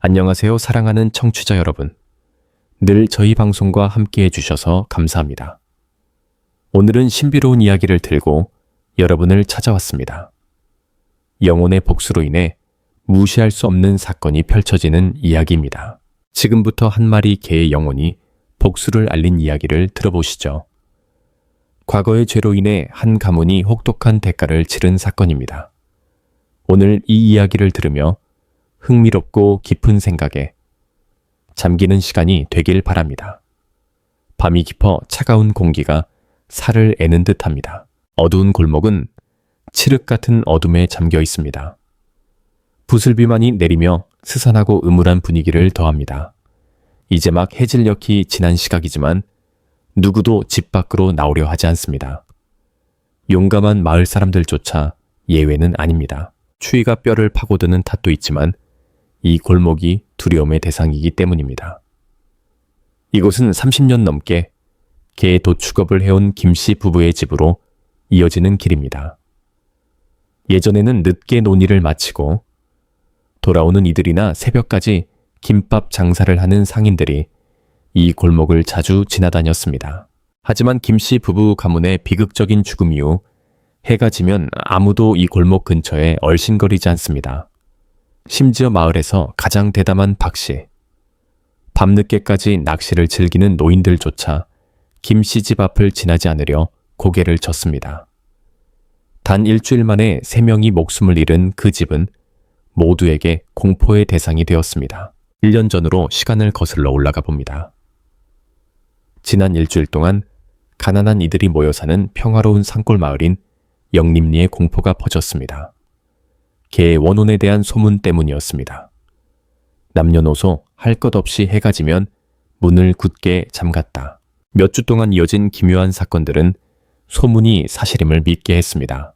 안녕하세요, 사랑하는 청취자 여러분. 늘 저희 방송과 함께 해주셔서 감사합니다. 오늘은 신비로운 이야기를 들고 여러분을 찾아왔습니다. 영혼의 복수로 인해 무시할 수 없는 사건이 펼쳐지는 이야기입니다. 지금부터 한 마리 개의 영혼이 복수를 알린 이야기를 들어보시죠. 과거의 죄로 인해 한 가문이 혹독한 대가를 치른 사건입니다. 오늘 이 이야기를 들으며 흥미롭고 깊은 생각에 잠기는 시간이 되길 바랍니다. 밤이 깊어 차가운 공기가 살을 애는 듯합니다. 어두운 골목은 칠흑 같은 어둠에 잠겨 있습니다. 부슬비만이 내리며 스산하고 음울한 분위기를 더합니다. 이제 막 해질녘이 지난 시각이지만 누구도 집 밖으로 나오려 하지 않습니다. 용감한 마을 사람들조차 예외는 아닙니다. 추위가 뼈를 파고드는 탓도 있지만 이 골목이 두려움의 대상이기 때문입니다. 이곳은 30년 넘게 개 도축업을 해온 김씨 부부의 집으로 이어지는 길입니다. 예전에는 늦게 논일을 마치고 돌아오는 이들이나 새벽까지 김밥 장사를 하는 상인들이 이 골목을 자주 지나다녔습니다. 하지만 김씨 부부 가문의 비극적인 죽음 이후 해가 지면 아무도 이 골목 근처에 얼씬거리지 않습니다. 심지어 마을에서 가장 대담한 박씨, 밤늦게까지 낚시를 즐기는 노인들조차 김씨 집 앞을 지나지 않으려 고개를 젓습니다. 단 일주일 만에 3명이 목숨을 잃은 그 집은 모두에게 공포의 대상이 되었습니다. 1년 전으로 시간을 거슬러 올라가 봅니다. 지난 일주일 동안 가난한 이들이 모여 사는 평화로운 산골 마을인 영림리에 공포가 퍼졌습니다. 개의 원혼에 대한 소문 때문이었습니다. 남녀노소 할 것 없이 해가 지면 문을 굳게 잠갔다. 몇 주 동안 이어진 기묘한 사건들은 소문이 사실임을 믿게 했습니다.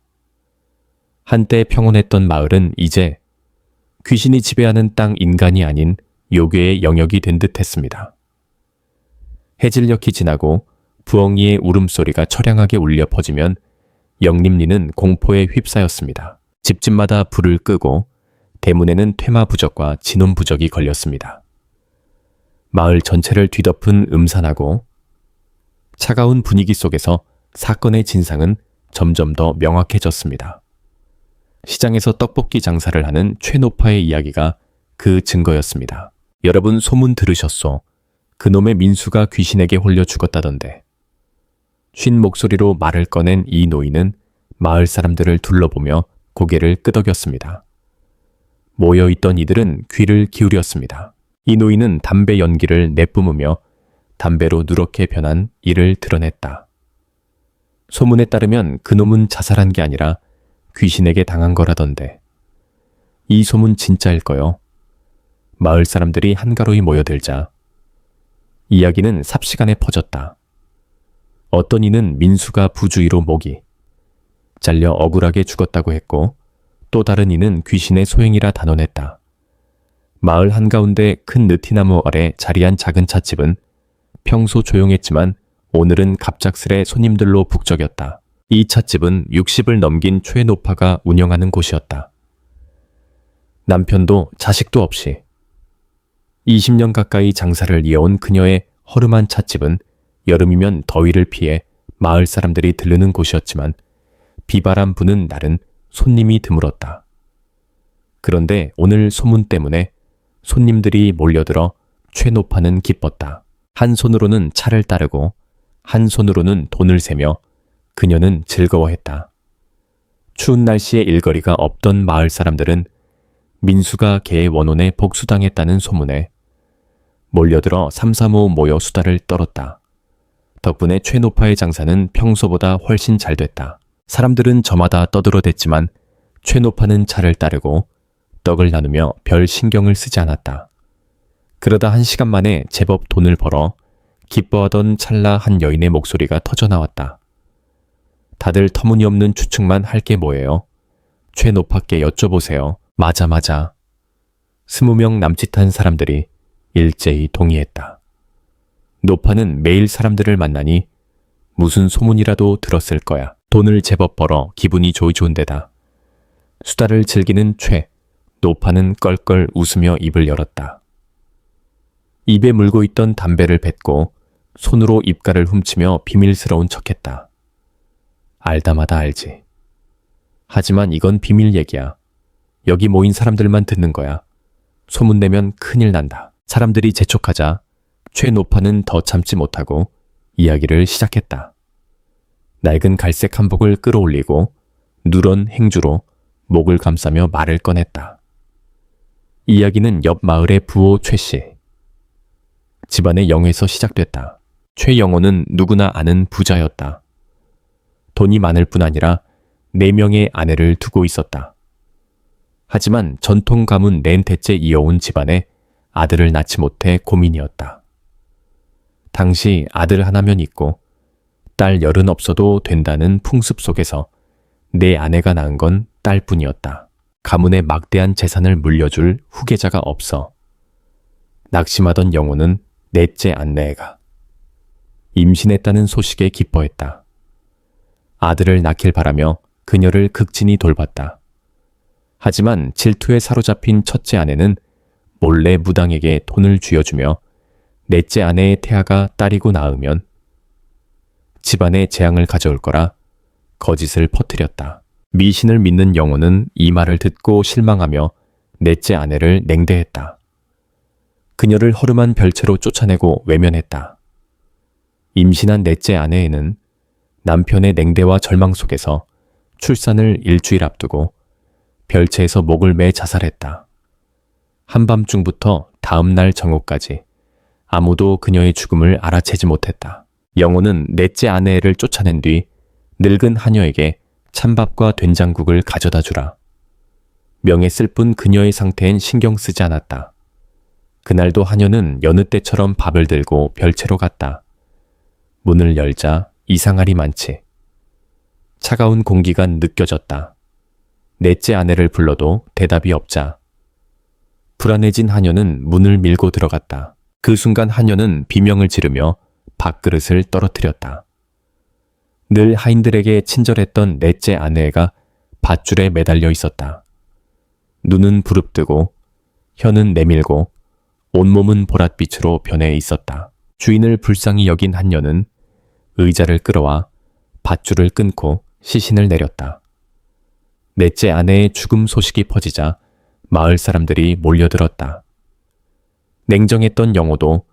한때 평온했던 마을은 이제 귀신이 지배하는 땅 인간이 아닌 요괴의 영역이 된 듯 했습니다. 해질녘이 지나고 부엉이의 울음소리가 처량하게 울려 퍼지면 영림리는 공포에 휩싸였습니다. 집집마다 불을 끄고 대문에는 퇴마부적과 진혼부적이 걸렸습니다. 마을 전체를 뒤덮은 음산하고 차가운 분위기 속에서 사건의 진상은 점점 더 명확해졌습니다. 시장에서 떡볶이 장사를 하는 최노파의 이야기가 그 증거였습니다. 여러분 소문 들으셨소? 그놈의 민수가 귀신에게 홀려 죽었다던데. 쉰 목소리로 말을 꺼낸 이 노인은 마을 사람들을 둘러보며 고개를 끄덕였습니다. 모여있던 이들은 귀를 기울였습니다. 이 노인은 담배 연기를 내뿜으며 담배로 누렇게 변한 이를 드러냈다. 소문에 따르면 그놈은 자살한 게 아니라 귀신에게 당한 거라던데. 이 소문 진짜일까요? 마을 사람들이 한가로이 모여들자 이야기는 삽시간에 퍼졌다. 어떤 이는 민수가 부주의로 목이 잘려 억울하게 죽었다고 했고 또 다른 이는 귀신의 소행이라 단언했다. 마을 한가운데 큰 느티나무 아래 자리한 작은 찻집은 평소 조용했지만 오늘은 갑작스레 손님들로 북적였다. 이 찻집은 60을 넘긴 최노파가 운영하는 곳이었다. 남편도 자식도 없이 20년 가까이 장사를 이어온 그녀의 허름한 찻집은 여름이면 더위를 피해 마을 사람들이 들르는 곳이었지만 비바람 부는 날은 손님이 드물었다. 그런데 오늘 소문 때문에 손님들이 몰려들어 최노파는 기뻤다. 한 손으로는 차를 따르고 한 손으로는 돈을 세며 그녀는 즐거워했다. 추운 날씨에 일거리가 없던 마을 사람들은 민수가 개의 원혼에 복수당했다는 소문에 몰려들어 삼삼오오 모여 수다를 떨었다. 덕분에 최노파의 장사는 평소보다 훨씬 잘 됐다. 사람들은 저마다 떠들어댔지만 최노파는 차를 따르고 떡을 나누며 별 신경을 쓰지 않았다. 그러다 1시간 만에 제법 돈을 벌어 기뻐하던 찰나 한 여인의 목소리가 터져나왔다. 다들 터무니없는 추측만 할 게 뭐예요? 최노파께 여쭤보세요. 맞아. 20명 남짓한 사람들이 일제히 동의했다. 노파는 매일 사람들을 만나니 무슨 소문이라도 들었을 거야. 돈을 제법 벌어 기분이 좋은데다 수다를 즐기는 노파는 껄껄 웃으며 입을 열었다. 입에 물고 있던 담배를 뱉고 손으로 입가를 훔치며 비밀스러운 척했다. 알다마다 알지. 하지만 이건 비밀 얘기야. 여기 모인 사람들만 듣는 거야. 소문내면 큰일 난다. 사람들이 재촉하자 최 노파는 더 참지 못하고 이야기를 시작했다. 낡은 갈색 한복을 끌어올리고 누런 행주로 목을 감싸며 말을 꺼냈다. 이야기는 옆 마을의 부호 최씨. 집안의 영에서 시작됐다. 최영호는 누구나 아는 부자였다. 돈이 많을 뿐 아니라 4명의 아내를 두고 있었다. 하지만 전통 가문 렌테째 이어온 집안에 아들을 낳지 못해 고민이었다. 당시 아들 하나면 있고 딸 10은 없어도 된다는 풍습 속에서 내 아내가 낳은 건 딸뿐이었다. 가문의 막대한 재산을 물려줄 후계자가 없어 낙심하던 영호는 넷째 아내가 임신했다는 소식에 기뻐했다. 아들을 낳길 바라며 그녀를 극진히 돌봤다. 하지만 질투에 사로잡힌 첫째 아내는 몰래 무당에게 돈을 쥐어주며 넷째 아내의 태아가 딸이고 낳으면 집안에 재앙을 가져올 거라 거짓을 퍼뜨렸다. 미신을 믿는 영호는 이 말을 듣고 실망하며 넷째 아내를 냉대했다. 그녀를 허름한 별채로 쫓아내고 외면했다. 임신한 넷째 아내에는 남편의 냉대와 절망 속에서 출산을 일주일 앞두고 별채에서 목을 매 자살했다. 한밤중부터 다음 날 정오까지 아무도 그녀의 죽음을 알아채지 못했다. 영호는 넷째 아내를 쫓아낸 뒤 늙은 하녀에게 찬밥과 된장국을 가져다 주라. 명에 쓸 뿐 그녀의 상태엔 신경 쓰지 않았다. 그날도 하녀는 여느 때처럼 밥을 들고 별채로 갔다. 문을 열자 이상할이 많지. 차가운 공기가 느껴졌다. 넷째 아내를 불러도 대답이 없자 불안해진 하녀는 문을 밀고 들어갔다. 그 순간 하녀는 비명을 지르며 밥그릇을 떨어뜨렸다. 늘 하인들에게 친절했던 넷째 아내가 밧줄에 매달려 있었다. 눈은 부릅뜨고 혀는 내밀고 온몸은 보랏빛으로 변해 있었다. 주인을 불쌍히 여긴 한녀는 의자를 끌어와 밧줄을 끊고 시신을 내렸다. 넷째 아내의 죽음 소식이 퍼지자 마을 사람들이 몰려들었다. 냉정했던 영호도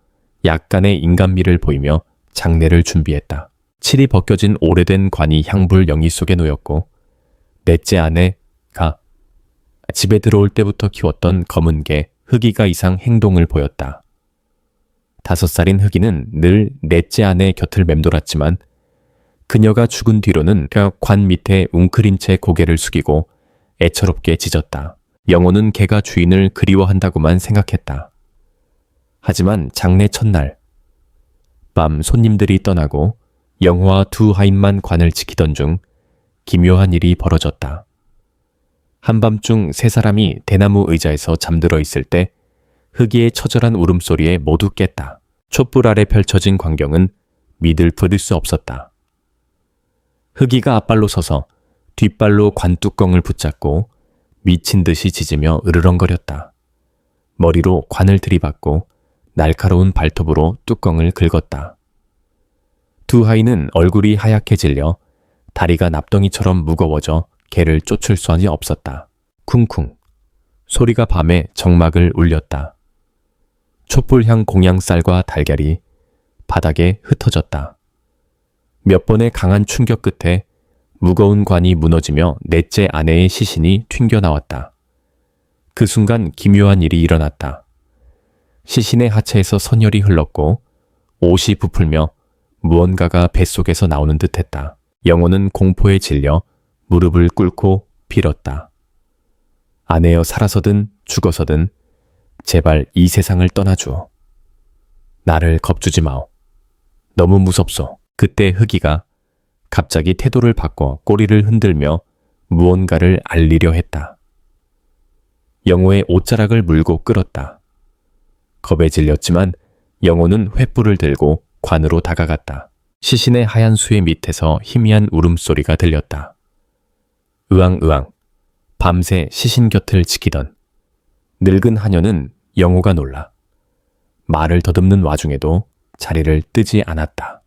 약간의 인간미를 보이며 장례를 준비했다. 칠이 벗겨진 오래된 관이 향불 영희 속에 놓였고 넷째 아내가 집에 들어올 때부터 키웠던 검은 개 흑이가 이상 행동을 보였다. 5살인 흑이는 늘 넷째 아내 곁을 맴돌았지만 그녀가 죽은 뒤로는 관 밑에 웅크린 채 고개를 숙이고 애처롭게 짖었다. 영호는 개가 주인을 그리워한다고만 생각했다. 하지만 장례 첫날 밤 손님들이 떠나고 영호와 2 하인만 관을 지키던 중 기묘한 일이 벌어졌다. 한밤중 3사람이 대나무 의자에서 잠들어 있을 때 흑이의 처절한 울음소리에 모두 깼다. 촛불 아래 펼쳐진 광경은 믿을 부릴 수 없었다. 흑이가 앞발로 서서 뒷발로 관뚜껑을 붙잡고 미친 듯이 짖으며 으르렁거렸다. 머리로 관을 들이받고 날카로운 발톱으로 뚜껑을 긁었다. 2 하인은 얼굴이 하얗게 질려 다리가 납덩이처럼 무거워져 개를 쫓을 수만이 없었다. 쿵쿵 소리가 밤에 정막을 울렸다. 촛불향 공양쌀과 달걀이 바닥에 흩어졌다. 몇 번의 강한 충격 끝에 무거운 관이 무너지며 넷째 아내의 시신이 튕겨나왔다. 그 순간 기묘한 일이 일어났다. 시신의 하체에서 선혈이 흘렀고 옷이 부풀며 무언가가 뱃속에서 나오는 듯했다. 영호는 공포에 질려 무릎을 꿇고 빌었다. 아내여 살아서든 죽어서든 제발 이 세상을 떠나주어. 나를 겁주지 마오. 너무 무섭소. 그때 흑이가 갑자기 태도를 바꿔 꼬리를 흔들며 무언가를 알리려 했다. 영호의 옷자락을 물고 끌었다. 겁에 질렸지만 영호는 횃불을 들고 관으로 다가갔다. 시신의 하얀 수의 밑에서 희미한 울음소리가 들렸다. 으앙으앙 밤새 시신 곁을 지키던 늙은 하녀는 영호가 놀라 말을 더듬는 와중에도 자리를 뜨지 않았다.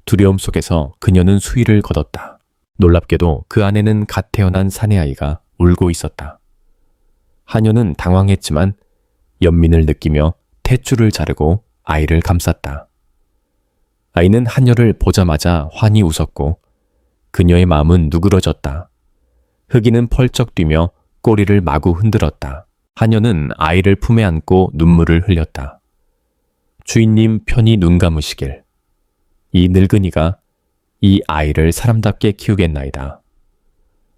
두려움 속에서 그녀는 수위를 걷었다. 놀랍게도 그 안에는 갓 태어난 사내아이가 울고 있었다. 하녀는 당황했지만 연민을 느끼며 탯줄을 자르고 아이를 감쌌다. 아이는 하녀를 보자마자 환히 웃었고 그녀의 마음은 누그러졌다. 흑이는 펄쩍 뛰며 꼬리를 마구 흔들었다. 하녀는 아이를 품에 안고 눈물을 흘렸다. 주인님 편히 눈 감으시길. 이 늙은이가 이 아이를 사람답게 키우겠나이다.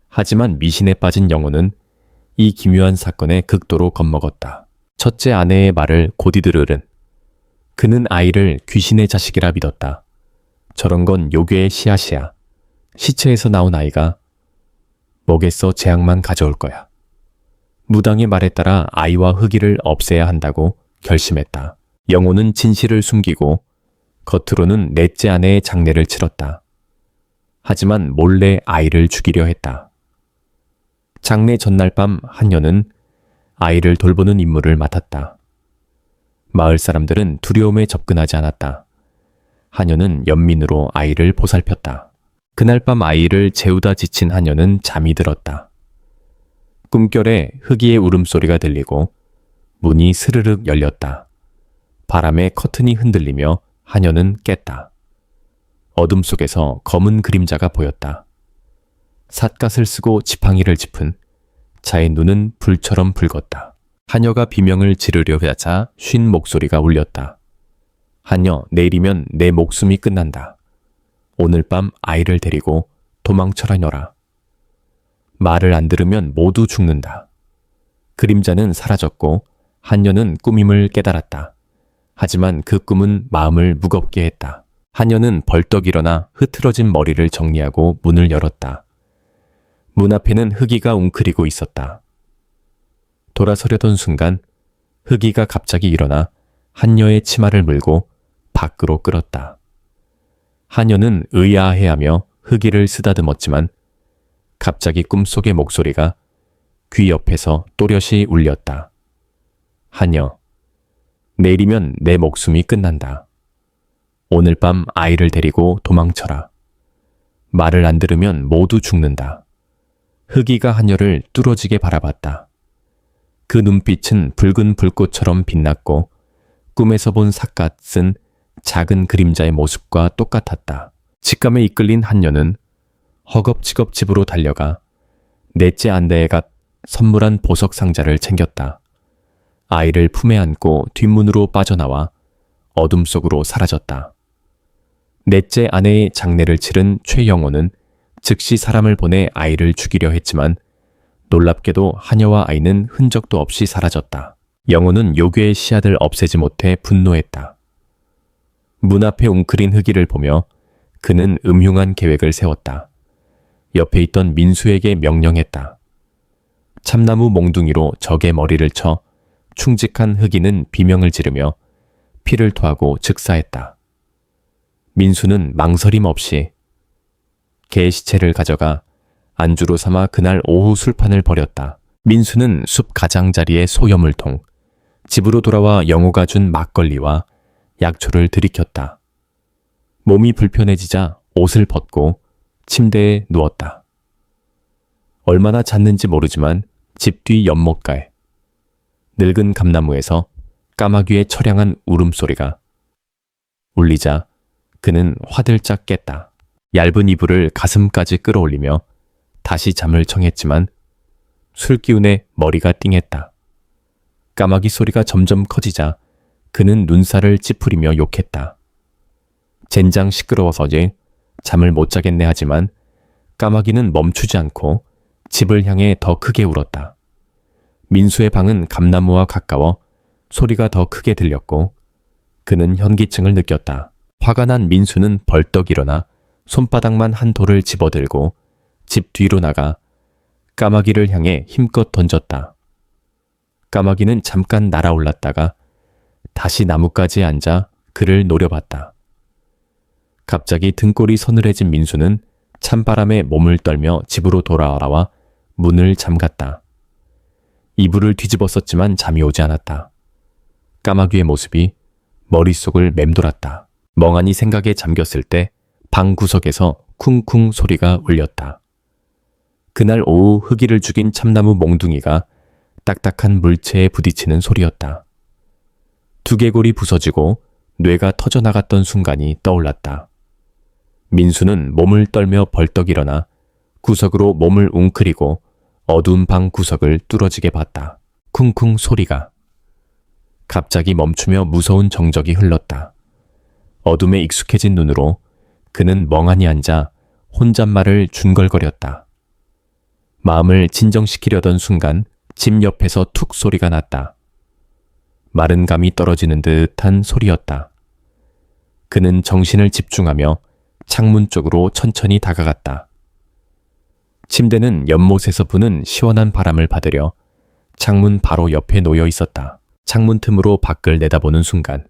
하지만 미신에 빠진 영호는 이 기묘한 사건에 극도로 겁먹었다. 첫째 아내의 말을 곧이들으른 그는 아이를 귀신의 자식이라 믿었다. 저런 건 요괴의 씨앗이야. 시체에서 나온 아이가 뭐겠어 재앙만 가져올 거야. 무당의 말에 따라 아이와 흑이를 없애야 한다고 결심했다. 영호는 진실을 숨기고 겉으로는 넷째 아내의 장례를 치렀다. 하지만 몰래 아이를 죽이려 했다. 장례 전날 밤 하녀는 아이를 돌보는 임무를 맡았다. 마을 사람들은 두려움에 접근하지 않았다. 하녀는 연민으로 아이를 보살폈다. 그날 밤 아이를 재우다 지친 하녀는 잠이 들었다. 꿈결에 흑이의 울음소리가 들리고 문이 스르륵 열렸다. 바람에 커튼이 흔들리며 하녀는 깼다. 어둠 속에서 검은 그림자가 보였다. 삿갓을 쓰고 지팡이를 짚은 자의 눈은 불처럼 붉었다. 하녀가 비명을 지르려 하자 쉰 목소리가 울렸다. 하녀, 내일이면 내 목숨이 끝난다. 오늘 밤 아이를 데리고 도망쳐라 너라. 말을 안 들으면 모두 죽는다. 그림자는 사라졌고 하녀는 꿈임을 깨달았다. 하지만 그 꿈은 마음을 무겁게 했다. 하녀는 벌떡 일어나 흐트러진 머리를 정리하고 문을 열었다. 문 앞에는 흑이가 웅크리고 있었다. 돌아서려던 순간 흑이가 갑자기 일어나 하녀의 치마를 물고 밖으로 끌었다. 하녀는 의아해하며 흑이를 쓰다듬었지만 갑자기 꿈속의 목소리가 귀 옆에서 또렷이 울렸다. 하녀, 내일이면 내 목숨이 끝난다. 오늘 밤 아이를 데리고 도망쳐라. 말을 안 들으면 모두 죽는다. 흑이가 하녀를 뚫어지게 바라봤다. 그 눈빛은 붉은 불꽃처럼 빛났고 꿈에서 본 삿갓은 작은 그림자의 모습과 똑같았다. 직감에 이끌린 하녀는 허겁지겁 집으로 달려가 넷째 아내가 선물한 보석 상자를 챙겼다. 아이를 품에 안고 뒷문으로 빠져나와 어둠 속으로 사라졌다. 넷째 아내의 장례를 치른 최영호는 즉시 사람을 보내 아이를 죽이려 했지만 놀랍게도 하녀와 아이는 흔적도 없이 사라졌다. 영호는 요괴의 씨앗을 없애지 못해 분노했다. 문 앞에 웅크린 흑이를 보며 그는 음흉한 계획을 세웠다. 옆에 있던 민수에게 명령했다. 참나무 몽둥이로 적의 머리를 쳐 충직한 흑이는 비명을 지르며 피를 토하고 즉사했다. 민수는 망설임 없이 개의 시체를 가져가 안주로 삼아 그날 오후 술판을 벌였다. 민수는 숲 가장자리의 소여물통, 집으로 돌아와 영호가 준 막걸리와 약초를 들이켰다. 몸이 불편해지자 옷을 벗고 침대에 누웠다. 얼마나 잤는지 모르지만 집 뒤 연못가에 늙은 감나무에서 까마귀의 처량한 울음소리가 울리자 그는 화들짝 깼다. 얇은 이불을 가슴까지 끌어올리며 다시 잠을 청했지만 술기운에 머리가 띵했다. 까마귀 소리가 점점 커지자 그는 눈살을 찌푸리며 욕했다. 젠장 시끄러워서지 잠을 못 자겠네 하지만 까마귀는 멈추지 않고 집을 향해 더 크게 울었다. 민수의 방은 감나무와 가까워 소리가 더 크게 들렸고 그는 현기증을 느꼈다. 화가 난 민수는 벌떡 일어나 손바닥만 한 돌을 집어들고 집 뒤로 나가 까마귀를 향해 힘껏 던졌다. 까마귀는 잠깐 날아올랐다가 다시 나뭇가지에 앉아 그를 노려봤다. 갑자기 등골이 서늘해진 민수는 찬바람에 몸을 떨며 집으로 돌아와 문을 잠갔다. 이불을 뒤집었었지만 잠이 오지 않았다. 까마귀의 모습이 머릿속을 맴돌았다. 멍하니 생각에 잠겼을 때 방 구석에서 쿵쿵 소리가 울렸다. 그날 오후 흑이를 죽인 참나무 몽둥이가 딱딱한 물체에 부딪히는 소리였다. 두개골이 부서지고 뇌가 터져나갔던 순간이 떠올랐다. 민수는 몸을 떨며 벌떡 일어나 구석으로 몸을 웅크리고 어두운 방 구석을 뚫어지게 봤다. 쿵쿵 소리가. 갑자기 멈추며 무서운 정적이 흘렀다. 어둠에 익숙해진 눈으로 그는 멍하니 앉아 혼잣말을 중걸거렸다. 마음을 진정시키려던 순간 집 옆에서 툭 소리가 났다. 마른 감이 떨어지는 듯한 소리였다. 그는 정신을 집중하며 창문 쪽으로 천천히 다가갔다. 침대는 연못에서 부는 시원한 바람을 받으려 창문 바로 옆에 놓여 있었다. 창문 틈으로 밖을 내다보는 순간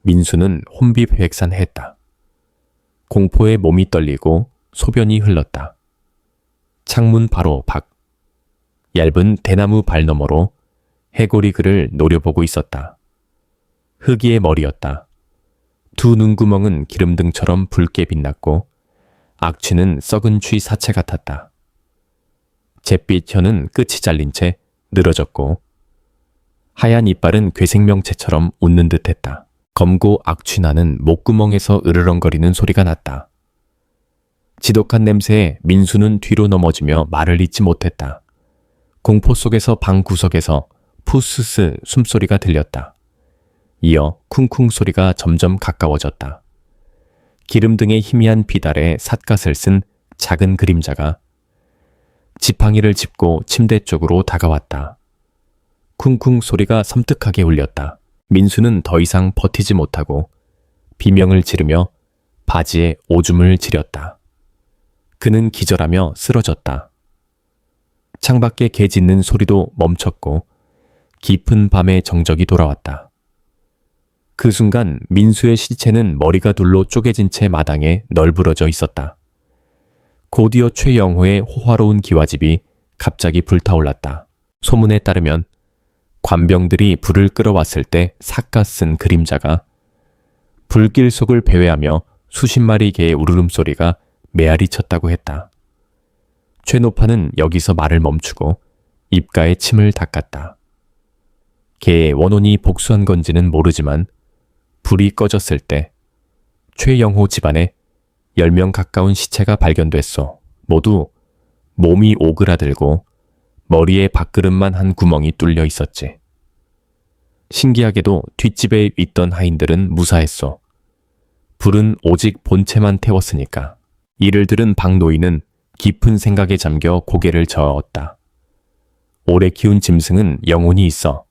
민수는 혼비백산했다. 공포에 몸이 떨리고 소변이 흘렀다. 창문 바로 밖. 얇은 대나무 발너머로 해골이 그를 노려보고 있었다. 흑이의 머리였다. 두 눈구멍은 기름등처럼 붉게 빛났고 악취는 썩은 쥐 사체 같았다. 잿빛 혀는 끝이 잘린 채 늘어졌고 하얀 이빨은 괴생명체처럼 웃는 듯했다. 검고 악취나는 목구멍에서 으르렁거리는 소리가 났다. 지독한 냄새에 민수는 뒤로 넘어지며 말을 잇지 못했다. 공포 속에서 방 구석에서 푸스스 숨소리가 들렸다. 이어 쿵쿵 소리가 점점 가까워졌다. 기름등의 희미한 빛 아래 삿갓을 쓴 작은 그림자가 지팡이를 짚고 침대 쪽으로 다가왔다. 쿵쿵 소리가 섬뜩하게 울렸다. 민수는 더 이상 버티지 못하고 비명을 지르며 바지에 오줌을 지렸다. 그는 기절하며 쓰러졌다. 창밖에 개 짖는 소리도 멈췄고 깊은 밤의 정적이 돌아왔다. 그 순간 민수의 시체는 머리가 둘로 쪼개진 채 마당에 널브러져 있었다. 곧이어 최영호의 호화로운 기와집이 갑자기 불타올랐다. 소문에 따르면 관병들이 불을 끌어왔을 때 삿갓 쓴 그림자가 불길 속을 배회하며 수십 마리 개의 울음소리가 메아리 쳤다고 했다. 최노파는 여기서 말을 멈추고 입가에 침을 닦았다. 개의 원혼이 복수한 건지는 모르지만 불이 꺼졌을 때 최영호 집안에 10명 가까운 시체가 발견됐어. 모두 몸이 오그라들고 머리에 밥그릇만 한 구멍이 뚫려 있었지. 신기하게도 뒷집에 있던 하인들은 무사했어. 불은 오직 본체만 태웠으니까. 이를 들은 박 노인은 깊은 생각에 잠겨 고개를 저었다. 오래 키운 짐승은 영혼이 있어.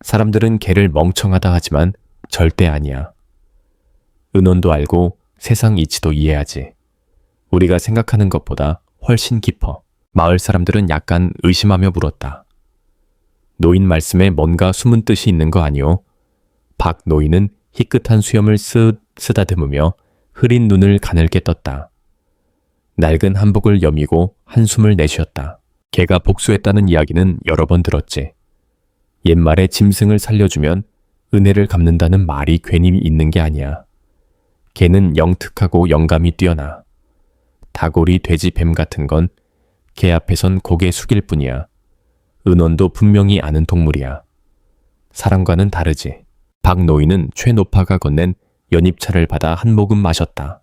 사람들은 개를 멍청하다 하지만 절대 아니야. 은혼도 알고 세상 이치도 이해하지. 우리가 생각하는 것보다 훨씬 깊어. 마을 사람들은 약간 의심하며 물었다. 노인 말씀에 뭔가 숨은 뜻이 있는 거 아니오? 박 노인은 희끗한 수염을 쓰다듬으며 흐린 눈을 가늘게 떴다. 낡은 한복을 여미고 한숨을 내쉬었다. 개가 복수했다는 이야기는 여러 번 들었지. 옛말에 짐승을 살려주면 은혜를 갚는다는 말이 괜히 있는 게 아니야. 개는 영특하고 영감이 뛰어나. 다골이 돼지 뱀 같은 건 개 앞에선 고개 숙일 뿐이야. 은원도 분명히 아는 동물이야. 사람과는 다르지. 박 노인은 최노파가 건넨 연잎차를 받아 한 모금 마셨다.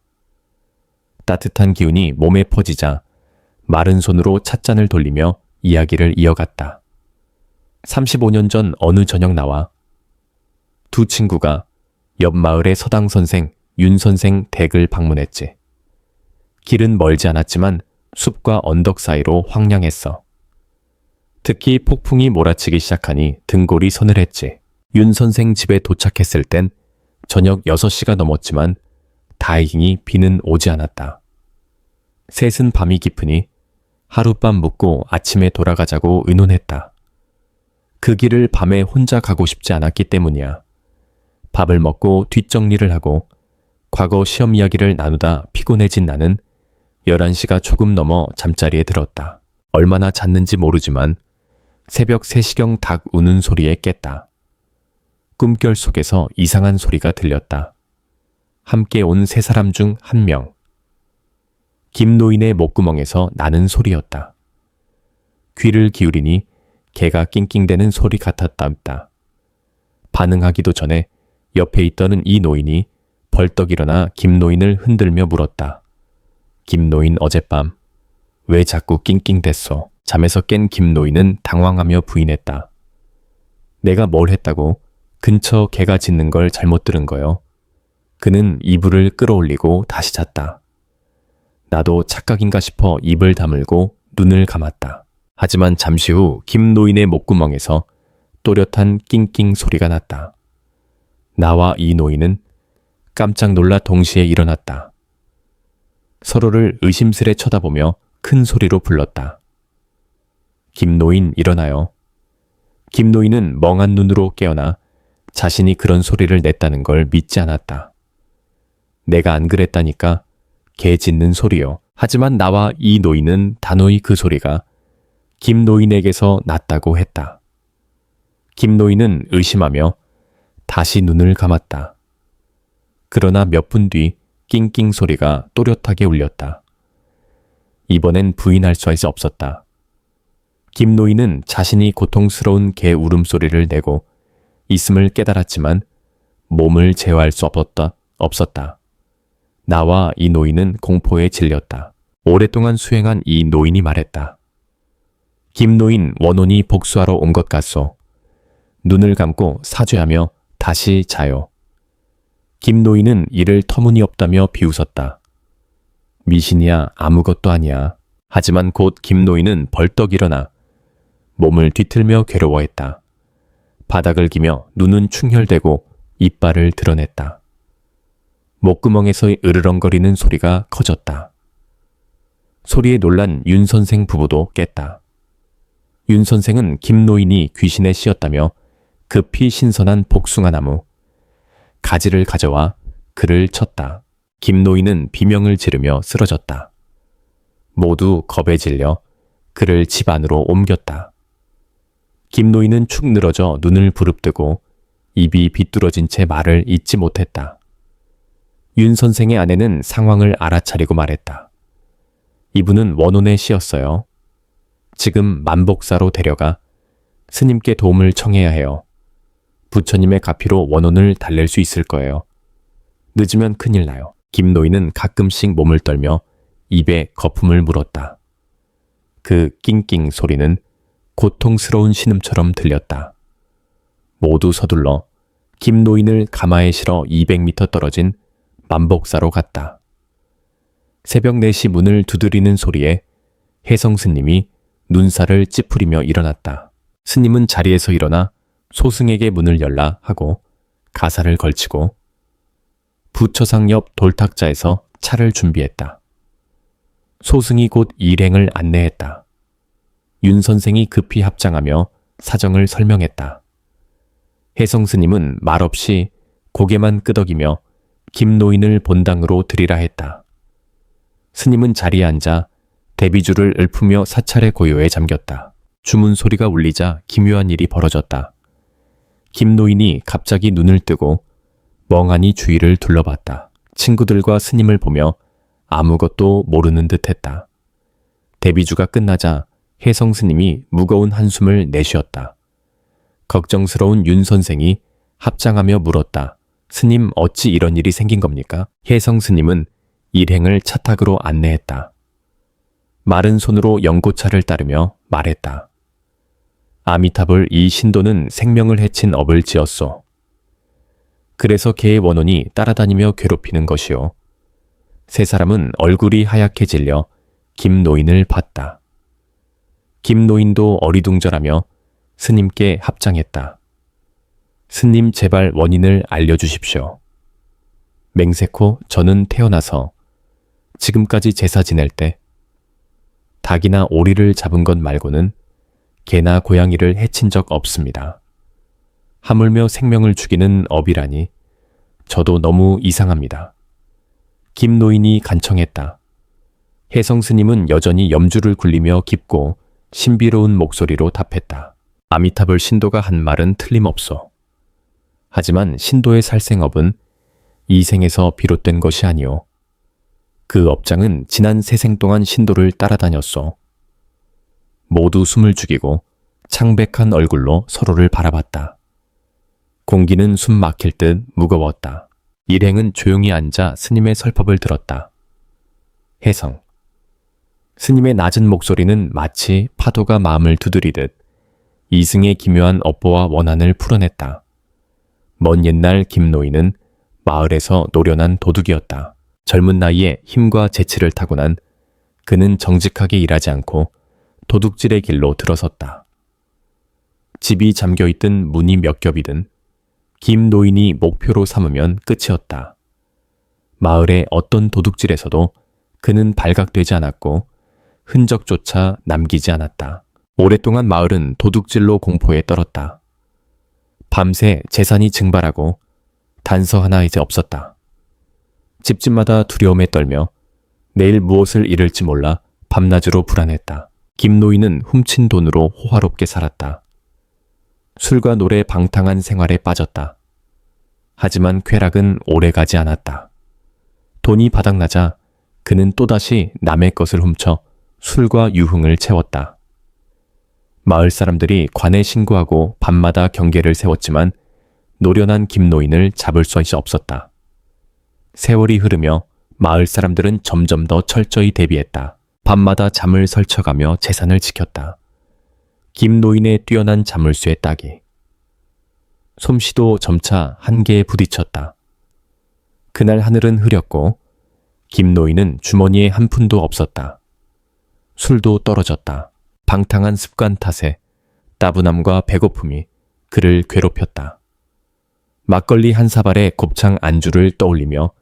따뜻한 기운이 몸에 퍼지자 마른 손으로 찻잔을 돌리며 이야기를 이어갔다. 35년 전 어느 저녁 나와 두 친구가 옆 마을의 서당 선생, 윤 선생 댁을 방문했지. 길은 멀지 않았지만 숲과 언덕 사이로 황량했어. 특히 폭풍이 몰아치기 시작하니 등골이 서늘했지. 윤 선생 집에 도착했을 땐 저녁 6시가 넘었지만 다행히 비는 오지 않았다. 셋은 밤이 깊으니 하룻밤 묵고 아침에 돌아가자고 의논했다. 그 길을 밤에 혼자 가고 싶지 않았기 때문이야. 밥을 먹고 뒷정리를 하고 과거 시험 이야기를 나누다 피곤해진 나는 11시가 조금 넘어 잠자리에 들었다. 얼마나 잤는지 모르지만 새벽 3시경 닭 우는 소리에 깼다. 꿈결 속에서 이상한 소리가 들렸다. 함께 온 3사람 중 1명. 김노인의 목구멍에서 나는 소리였다. 귀를 기울이니 개가 낑낑대는 소리 같았다. 반응하기도 전에 옆에 있던 이 노인이 벌떡 일어나 김노인을 흔들며 물었다. 김노인 어젯밤 왜 자꾸 낑낑댔어? 잠에서 깬 김노인은 당황하며 부인했다. 내가 뭘 했다고? 근처 개가 짖는 걸 잘못 들은 거요. 그는 이불을 끌어올리고 다시 잤다. 나도 착각인가 싶어 입을 다물고 눈을 감았다. 하지만 잠시 후 김노인의 목구멍에서 또렷한 낑낑 소리가 났다. 나와 이 노인은 깜짝 놀라 동시에 일어났다. 서로를 의심스레 쳐다보며 큰 소리로 불렀다. 김노인 일어나요. 김노인은 멍한 눈으로 깨어나 자신이 그런 소리를 냈다는 걸 믿지 않았다. 내가 안 그랬다니까. 개 짖는 소리요. 하지만 나와 이 노인은 단호히 그 소리가 김노인에게서 났다고 했다. 김노인은 의심하며 다시 눈을 감았다. 그러나 몇 분 뒤 낑낑 소리가 또렷하게 울렸다. 이번엔 부인할 수 없었다. 김노인은 자신이 고통스러운 개 울음소리를 내고 있음을 깨달았지만 몸을 제어할 수 없었다. 나와 이 노인은 공포에 질렸다. 오랫동안 수행한 이 노인이 말했다. 김노인 원혼이 복수하러 온 것 같소. 눈을 감고 사죄하며 다시 자요. 김노인은 이를 터무니없다며 비웃었다. 미신이야 아무것도 아니야. 하지만 곧 김노인은 벌떡 일어나 몸을 뒤틀며 괴로워했다. 바닥을 기며 눈은 충혈되고 이빨을 드러냈다. 목구멍에서 으르렁거리는 소리가 커졌다. 소리에 놀란 윤 선생 부부도 깼다. 윤 선생은 김노인이 귀신에 씌었다며 급히 신선한 복숭아나무, 가지를 가져와 그를 쳤다. 김노인은 비명을 지르며 쓰러졌다. 모두 겁에 질려 그를 집 안으로 옮겼다. 김노인은 축 늘어져 눈을 부릅뜨고 입이 비뚤어진 채 말을 잇지 못했다. 윤 선생의 아내는 상황을 알아차리고 말했다. 이분은 원혼에 씌었어요. 지금 만복사로 데려가 스님께 도움을 청해야 해요. 부처님의 가피로 원혼을 달랠 수 있을 거예요. 늦으면 큰일 나요. 김노인은 가끔씩 몸을 떨며 입에 거품을 물었다. 그 낑낑 소리는 고통스러운 신음처럼 들렸다. 모두 서둘러 김노인을 가마에 실어 200m 떨어진 만복사로 갔다. 새벽 4시 문을 두드리는 소리에 혜성 스님이 눈살을 찌푸리며 일어났다. 스님은 자리에서 일어나 소승에게 문을 열라 하고 가사를 걸치고 부처상 옆 돌탁자에서 차를 준비했다. 소승이 곧 일행을 안내했다. 윤 선생이 급히 합장하며 사정을 설명했다. 혜성 스님은 말없이 고개만 끄덕이며 김노인을 본당으로 들이라 했다. 스님은 자리에 앉아 대비주를 읊으며 사찰의 고요에 잠겼다. 주문 소리가 울리자 기묘한 일이 벌어졌다. 김노인이 갑자기 눈을 뜨고 멍하니 주위를 둘러봤다. 친구들과 스님을 보며 아무것도 모르는 듯 했다. 대비주가 끝나자 혜성 스님이 무거운 한숨을 내쉬었다. 걱정스러운 윤 선생이 합장하며 물었다. 스님 어찌 이런 일이 생긴 겁니까? 혜성 스님은 일행을 차탁으로 안내했다. 마른 손으로 연고차를 따르며 말했다. 아미타불 이 신도는 생명을 해친 업을 지었소. 그래서 개의 원혼이 따라다니며 괴롭히는 것이요. 3사람은 얼굴이 하얗게 질려 김노인을 봤다. 김노인도 어리둥절하며 스님께 합장했다. 스님 제발 원인을 알려주십시오. 맹세코 저는 태어나서 지금까지 제사 지낼 때 닭이나 오리를 잡은 것 말고는 개나 고양이를 해친 적 없습니다. 하물며 생명을 죽이는 업이라니 저도 너무 이상합니다. 김노인이 간청했다. 혜성 스님은 여전히 염주를 굴리며 깊고 신비로운 목소리로 답했다. 아미타불 신도가 한 말은 틀림없소. 하지만 신도의 살생업은 이 생에서 비롯된 것이 아니오. 그 업장은 지난 세생 동안 신도를 따라다녔소. 모두 숨을 죽이고 창백한 얼굴로 서로를 바라봤다. 공기는 숨 막힐 듯 무거웠다. 일행은 조용히 앉아 스님의 설법을 들었다. 해성. 스님의 낮은 목소리는 마치 파도가 마음을 두드리듯 이승의 기묘한 업보와 원한을 풀어냈다. 먼 옛날 김노인은 마을에서 노련한 도둑이었다. 젊은 나이에 힘과 재치를 타고난 그는 정직하게 일하지 않고 도둑질의 길로 들어섰다. 집이 잠겨있든 문이 몇 겹이든 김노인이 목표로 삼으면 끝이었다. 마을의 어떤 도둑질에서도 그는 발각되지 않았고 흔적조차 남기지 않았다. 오랫동안 마을은 도둑질로 공포에 떨었다. 밤새 재산이 증발하고 단서 하나 이제 없었다. 집집마다 두려움에 떨며 내일 무엇을 잃을지 몰라 밤낮으로 불안했다. 김노인은 훔친 돈으로 호화롭게 살았다. 술과 노래 방탕한 생활에 빠졌다. 하지만 쾌락은 오래가지 않았다. 돈이 바닥나자 그는 또다시 남의 것을 훔쳐 술과 유흥을 채웠다. 마을 사람들이 관에 신고하고 밤마다 경계를 세웠지만 노련한 김노인을 잡을 수 없었다. 세월이 흐르며 마을 사람들은 점점 더 철저히 대비했다. 밤마다 잠을 설쳐가며 재산을 지켰다. 김노인의 뛰어난 자물쇠의 따기. 솜씨도 점차 한계에 부딪혔다. 그날 하늘은 흐렸고 김노인은 주머니에 한 푼도 없었다. 술도 떨어졌다. 방탕한 습관 탓에 따분함과 배고픔이 그를 괴롭혔다. 막걸리 한 사발에 곱창 안주를 떠올리며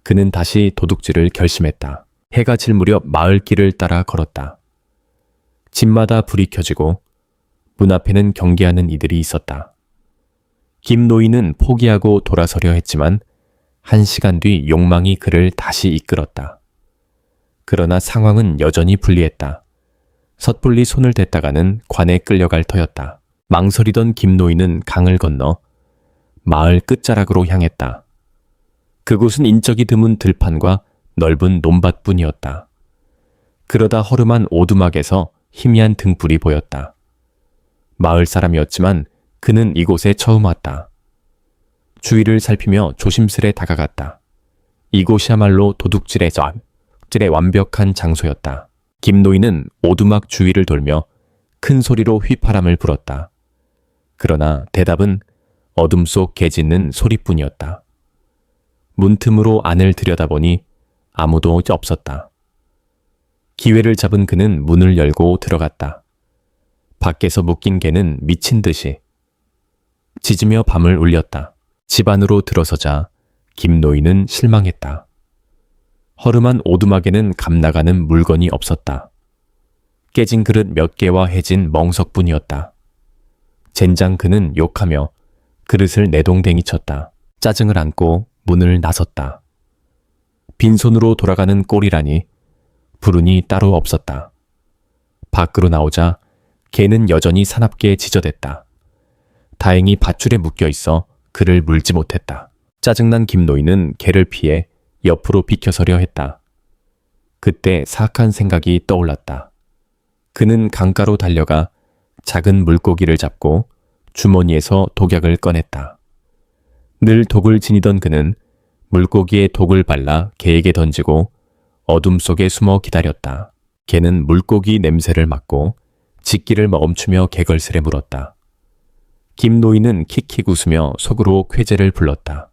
그는 다시 도둑질을 결심했다. 해가 질 무렵 마을 길을 따라 걸었다. 집마다 불이 켜지고 문 앞에는 경계하는 이들이 있었다. 김노인은 포기하고 돌아서려 했지만 1시간 뒤 욕망이 그를 다시 이끌었다. 그러나 상황은 여전히 불리했다. 섣불리 손을 댔다가는 관에 끌려갈 터였다. 망설이던 김노인은 강을 건너 마을 끝자락으로 향했다. 그곳은 인적이 드문 들판과 넓은 논밭뿐이었다. 그러다 허름한 오두막에서 희미한 등불이 보였다. 마을 사람이었지만 그는 이곳에 처음 왔다. 주위를 살피며 조심스레 다가갔다. 이곳이야말로 도둑질의 완벽한 장소였다. 김노인은 오두막 주위를 돌며 큰 소리로 휘파람을 불었다. 그러나 대답은 어둠 속 개짖는 소리뿐이었다. 문틈으로 안을 들여다보니 아무도 없었다. 기회를 잡은 그는 문을 열고 들어갔다. 밖에서 묶인 개는 미친 듯이 짖으며 밤을 울렸다. 집 안으로 들어서자 김노인은 실망했다. 허름한 오두막에는 감나가는 물건이 없었다. 깨진 그릇 몇 개와 해진 멍석뿐이었다. 젠장 그는 욕하며 그릇을 내동댕이 쳤다. 짜증을 안고 문을 나섰다. 빈손으로 돌아가는 꼴이라니 불운이 따로 없었다. 밖으로 나오자 개는 여전히 사납게 짖어댔다. 다행히 밧줄에 묶여 있어 그를 물지 못했다. 짜증난 김노인은 개를 피해 옆으로 비켜서려 했다. 그때 사악한 생각이 떠올랐다. 그는 강가로 달려가 작은 물고기를 잡고 주머니에서 독약을 꺼냈다. 늘 독을 지니던 그는 물고기에 독을 발라 개에게 던지고 어둠 속에 숨어 기다렸다. 개는 물고기 냄새를 맡고 짖기를 멈추며 개걸스레 물었다. 김노인은 킥킥 웃으며 속으로 쾌재를 불렀다.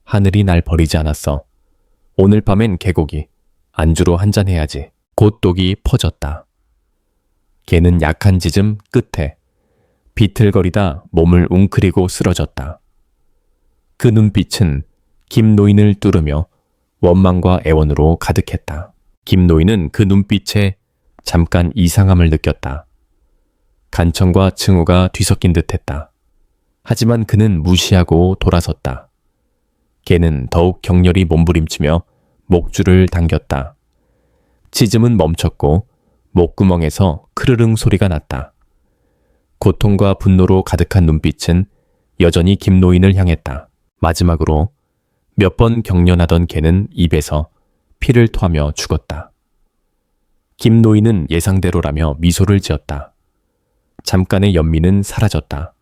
하늘이 날 버리지 않았어. 오늘 밤엔 개고기, 안주로 한잔 해야지. 곧 독이 퍼졌다. 개는 약한 짖음 끝에 비틀거리다 몸을 웅크리고 쓰러졌다. 그 눈빛은 김노인을 뚫으며 원망과 애원으로 가득했다. 김노인은 그 눈빛에 잠깐 이상함을 느꼈다. 간청과 증오가 뒤섞인 듯했다. 하지만 그는 무시하고 돌아섰다. 개는 더욱 격렬히 몸부림치며 목줄을 당겼다. 짖음은 멈췄고 목구멍에서 크르릉 소리가 났다. 고통과 분노로 가득한 눈빛은 여전히 김노인을 향했다. 마지막으로 몇 번 경련하던 개는 입에서 피를 토하며 죽었다. 김노인은 예상대로라며 미소를 지었다. 잠깐의 연민은 사라졌다.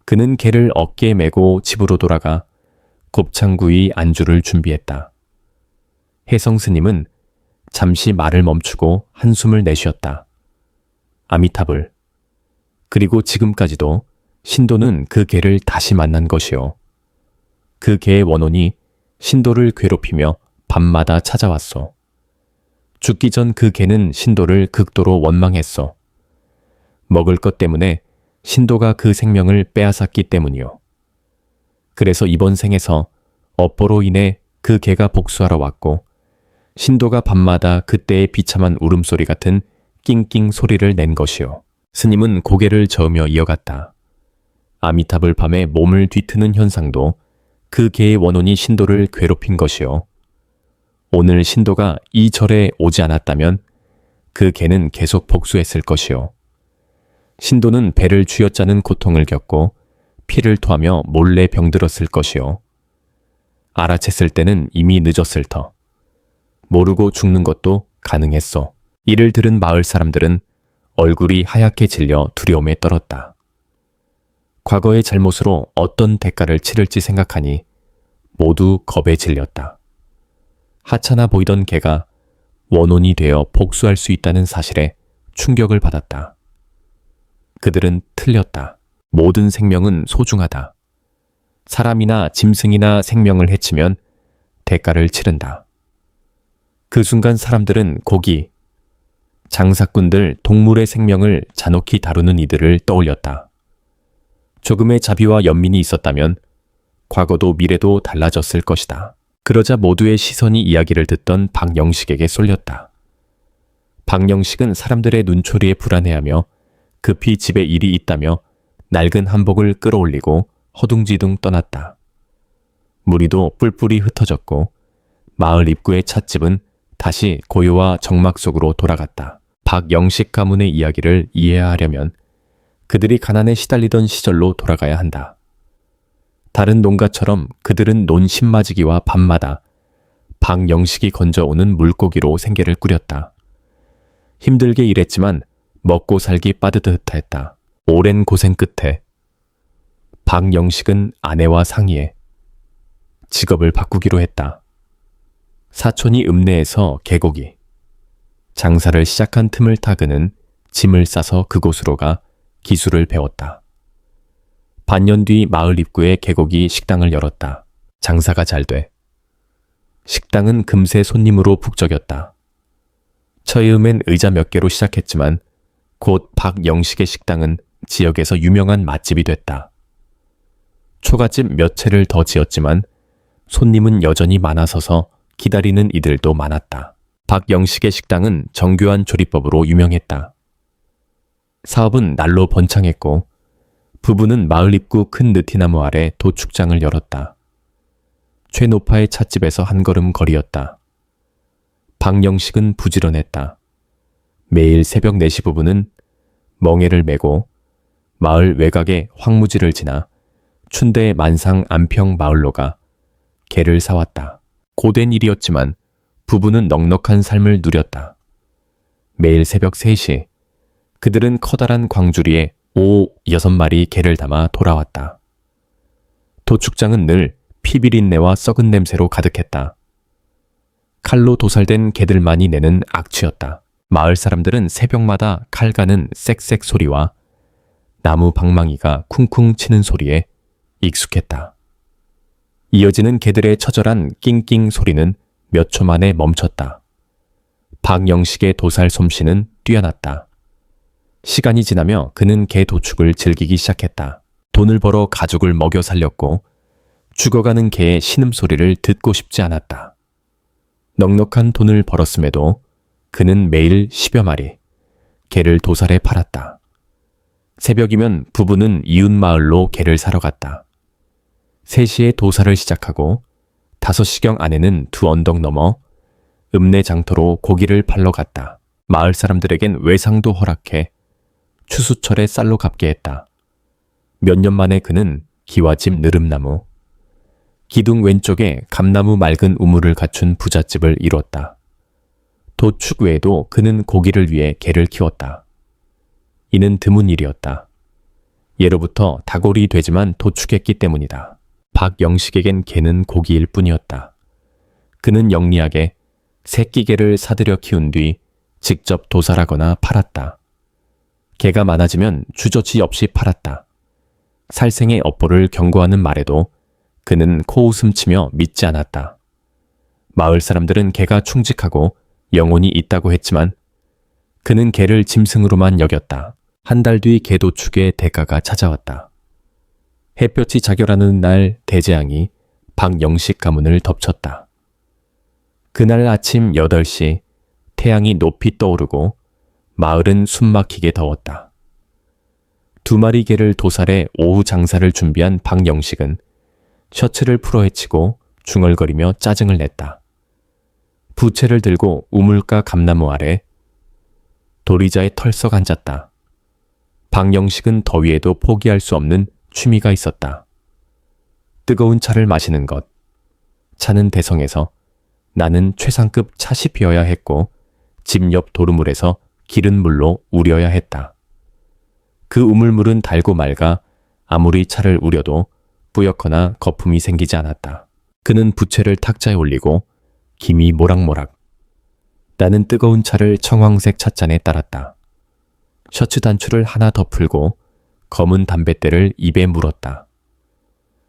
그는 개를 어깨에 메고 집으로 돌아가 곱창구이 안주를 준비했다. 혜성 스님은 잠시 말을 멈추고 한숨을 내쉬었다. 아미타불. 그리고 지금까지도 신도는 그 개를 다시 만난 것이요. 그 개의 원혼이 신도를 괴롭히며 밤마다 찾아왔소. 죽기 전 그 개는 신도를 극도로 원망했소. 먹을 것 때문에 신도가 그 생명을 빼앗았기 때문이요. 그래서 이번 생에서 업보로 인해 그 개가 복수하러 왔고 신도가 밤마다 그때의 비참한 울음소리 같은 낑낑 소리를 낸 것이요. 스님은 고개를 저으며 이어갔다. 아미타불 밤에 몸을 뒤트는 현상도 그 개의 원혼이 신도를 괴롭힌 것이요. 오늘 신도가 이 절에 오지 않았다면 그 개는 계속 복수했을 것이요. 신도는 배를 쥐어짜는 고통을 겪고 피를 토하며 몰래 병들었을 것이요. 알아챘을 때는 이미 늦었을 터. 모르고 죽는 것도 가능했어. 이를 들은 마을 사람들은 얼굴이 하얗게 질려 두려움에 떨었다. 과거의 잘못으로 어떤 대가를 치를지 생각하니 모두 겁에 질렸다. 하찮아 보이던 개가 원혼이 되어 복수할 수 있다는 사실에 충격을 받았다. 그들은 틀렸다. 모든 생명은 소중하다. 사람이나 짐승이나 생명을 해치면 대가를 치른다. 그 순간 사람들은 고기, 장사꾼들, 동물의 생명을 잔혹히 다루는 이들을 떠올렸다. 조금의 자비와 연민이 있었다면 과거도 미래도 달라졌을 것이다. 그러자 모두의 시선이 이야기를 듣던 박영식에게 쏠렸다. 박영식은 사람들의 눈초리에 불안해하며 급히 집에 일이 있다며 낡은 한복을 끌어올리고 허둥지둥 떠났다. 무리도 뿔뿔이 흩어졌고 마을 입구의 찻집은 다시 고요와 정막 속으로 돌아갔다. 박영식 가문의 이야기를 이해하려면 그들이 가난에 시달리던 시절로 돌아가야 한다. 다른 농가처럼 그들은 논 신마지기와 밤마다 박영식이 건져오는 물고기로 생계를 꾸렸다. 힘들게 일했지만 먹고 살기 빠듯했다. 오랜 고생 끝에 박영식은 아내와 상의해 직업을 바꾸기로 했다. 사촌이 읍내에서 계곡이 장사를 시작한 틈을 타 그는 짐을 싸서 그곳으로 가 기술을 배웠다. 반년 뒤 마을 입구에 계곡이 식당을 열었다. 장사가 잘 돼. 식당은 금세 손님으로 북적였다. 처음엔 의자 몇 개로 시작했지만 곧 박영식의 식당은 지역에서 유명한 맛집이 됐다. 초가집 몇 채를 더 지었지만 손님은 여전히 많아서서 기다리는 이들도 많았다. 박영식의 식당은 정교한 조리법으로 유명했다. 사업은 날로 번창했고 부부는 마을 입구 큰 느티나무 아래 도축장을 열었다. 최노파의 찻집에서 한 걸음 거리였다. 박영식은 부지런했다. 매일 새벽 4시 부부는 멍에를 메고 마을 외곽의 황무지를 지나 춘대 만상 안평 마을로 가 개를 사왔다. 고된 일이었지만 부부는 넉넉한 삶을 누렸다. 매일 새벽 3시 그들은 커다란 광주리에 6마리 개를 담아 돌아왔다. 도축장은 늘 피비린내와 썩은 냄새로 가득했다. 칼로 도살된 개들만이 내는 악취였다. 마을 사람들은 새벽마다 칼 가는 쌕쌕 소리와 나무 방망이가 쿵쿵 치는 소리에 익숙했다. 이어지는 개들의 처절한 낑낑 소리는 몇 초 만에 멈췄다. 박영식의 도살 솜씨는 뛰어났다. 시간이 지나며 그는 개 도축을 즐기기 시작했다. 돈을 벌어 가족을 먹여 살렸고 죽어가는 개의 신음소리를 듣고 싶지 않았다. 넉넉한 돈을 벌었음에도 그는 매일 10여 마리 개를 도살해 팔았다. 새벽이면 부부는 이웃 마을로 개를 사러 갔다. 3시에 도살을 시작하고 5시경 안에는 2 언덕 넘어 읍내 장터로 고기를 팔러 갔다. 마을 사람들에겐 외상도 허락해 추수철에 쌀로 갚게 했다. 몇 년 만에 그는 기와집 느릅나무, 기둥 왼쪽에 감나무 맑은 우물을 갖춘 부잣집을 이뤘다. 도축 외에도 그는 고기를 위해 개를 키웠다. 이는 드문 일이었다. 예로부터 다골이 되지만 도축했기 때문이다. 박영식에겐 개는 고기일 뿐이었다. 그는 영리하게 새끼 개를 사들여 키운 뒤 직접 도살하거나 팔았다. 개가 많아지면 주저치 없이 팔았다. 살생의 업보를 경고하는 말에도 그는 코웃음 치며 믿지 않았다. 마을 사람들은 개가 충직하고 영혼이 있다고 했지만 그는 개를 짐승으로만 여겼다. 한 달 뒤 개 도축의 대가가 찾아왔다. 햇볕이 자결하는 날 대재앙이 박영식 가문을 덮쳤다. 그날 아침 8시 태양이 높이 떠오르고 마을은 숨막히게 더웠다. 2마리 개를 도살해 오후 장사를 준비한 박영식은 셔츠를 풀어헤치고 중얼거리며 짜증을 냈다. 부채를 들고 우물가 감나무 아래 도리자에 털썩 앉았다. 박영식은 더위에도 포기할 수 없는 취미가 있었다. 뜨거운 차를 마시는 것. 차는 대성에서 나는 최상급 차시피여야 했고 집 옆 도루물에서 기른 물로 우려야 했다. 그 우물물은 달고 맑아 아무리 차를 우려도 뿌옇거나 거품이 생기지 않았다. 그는 부채를 탁자에 올리고 김이 모락모락. 나는 뜨거운 차를 청황색 찻잔에 따랐다. 셔츠 단추를 하나 더 풀고 검은 담뱃대를 입에 물었다.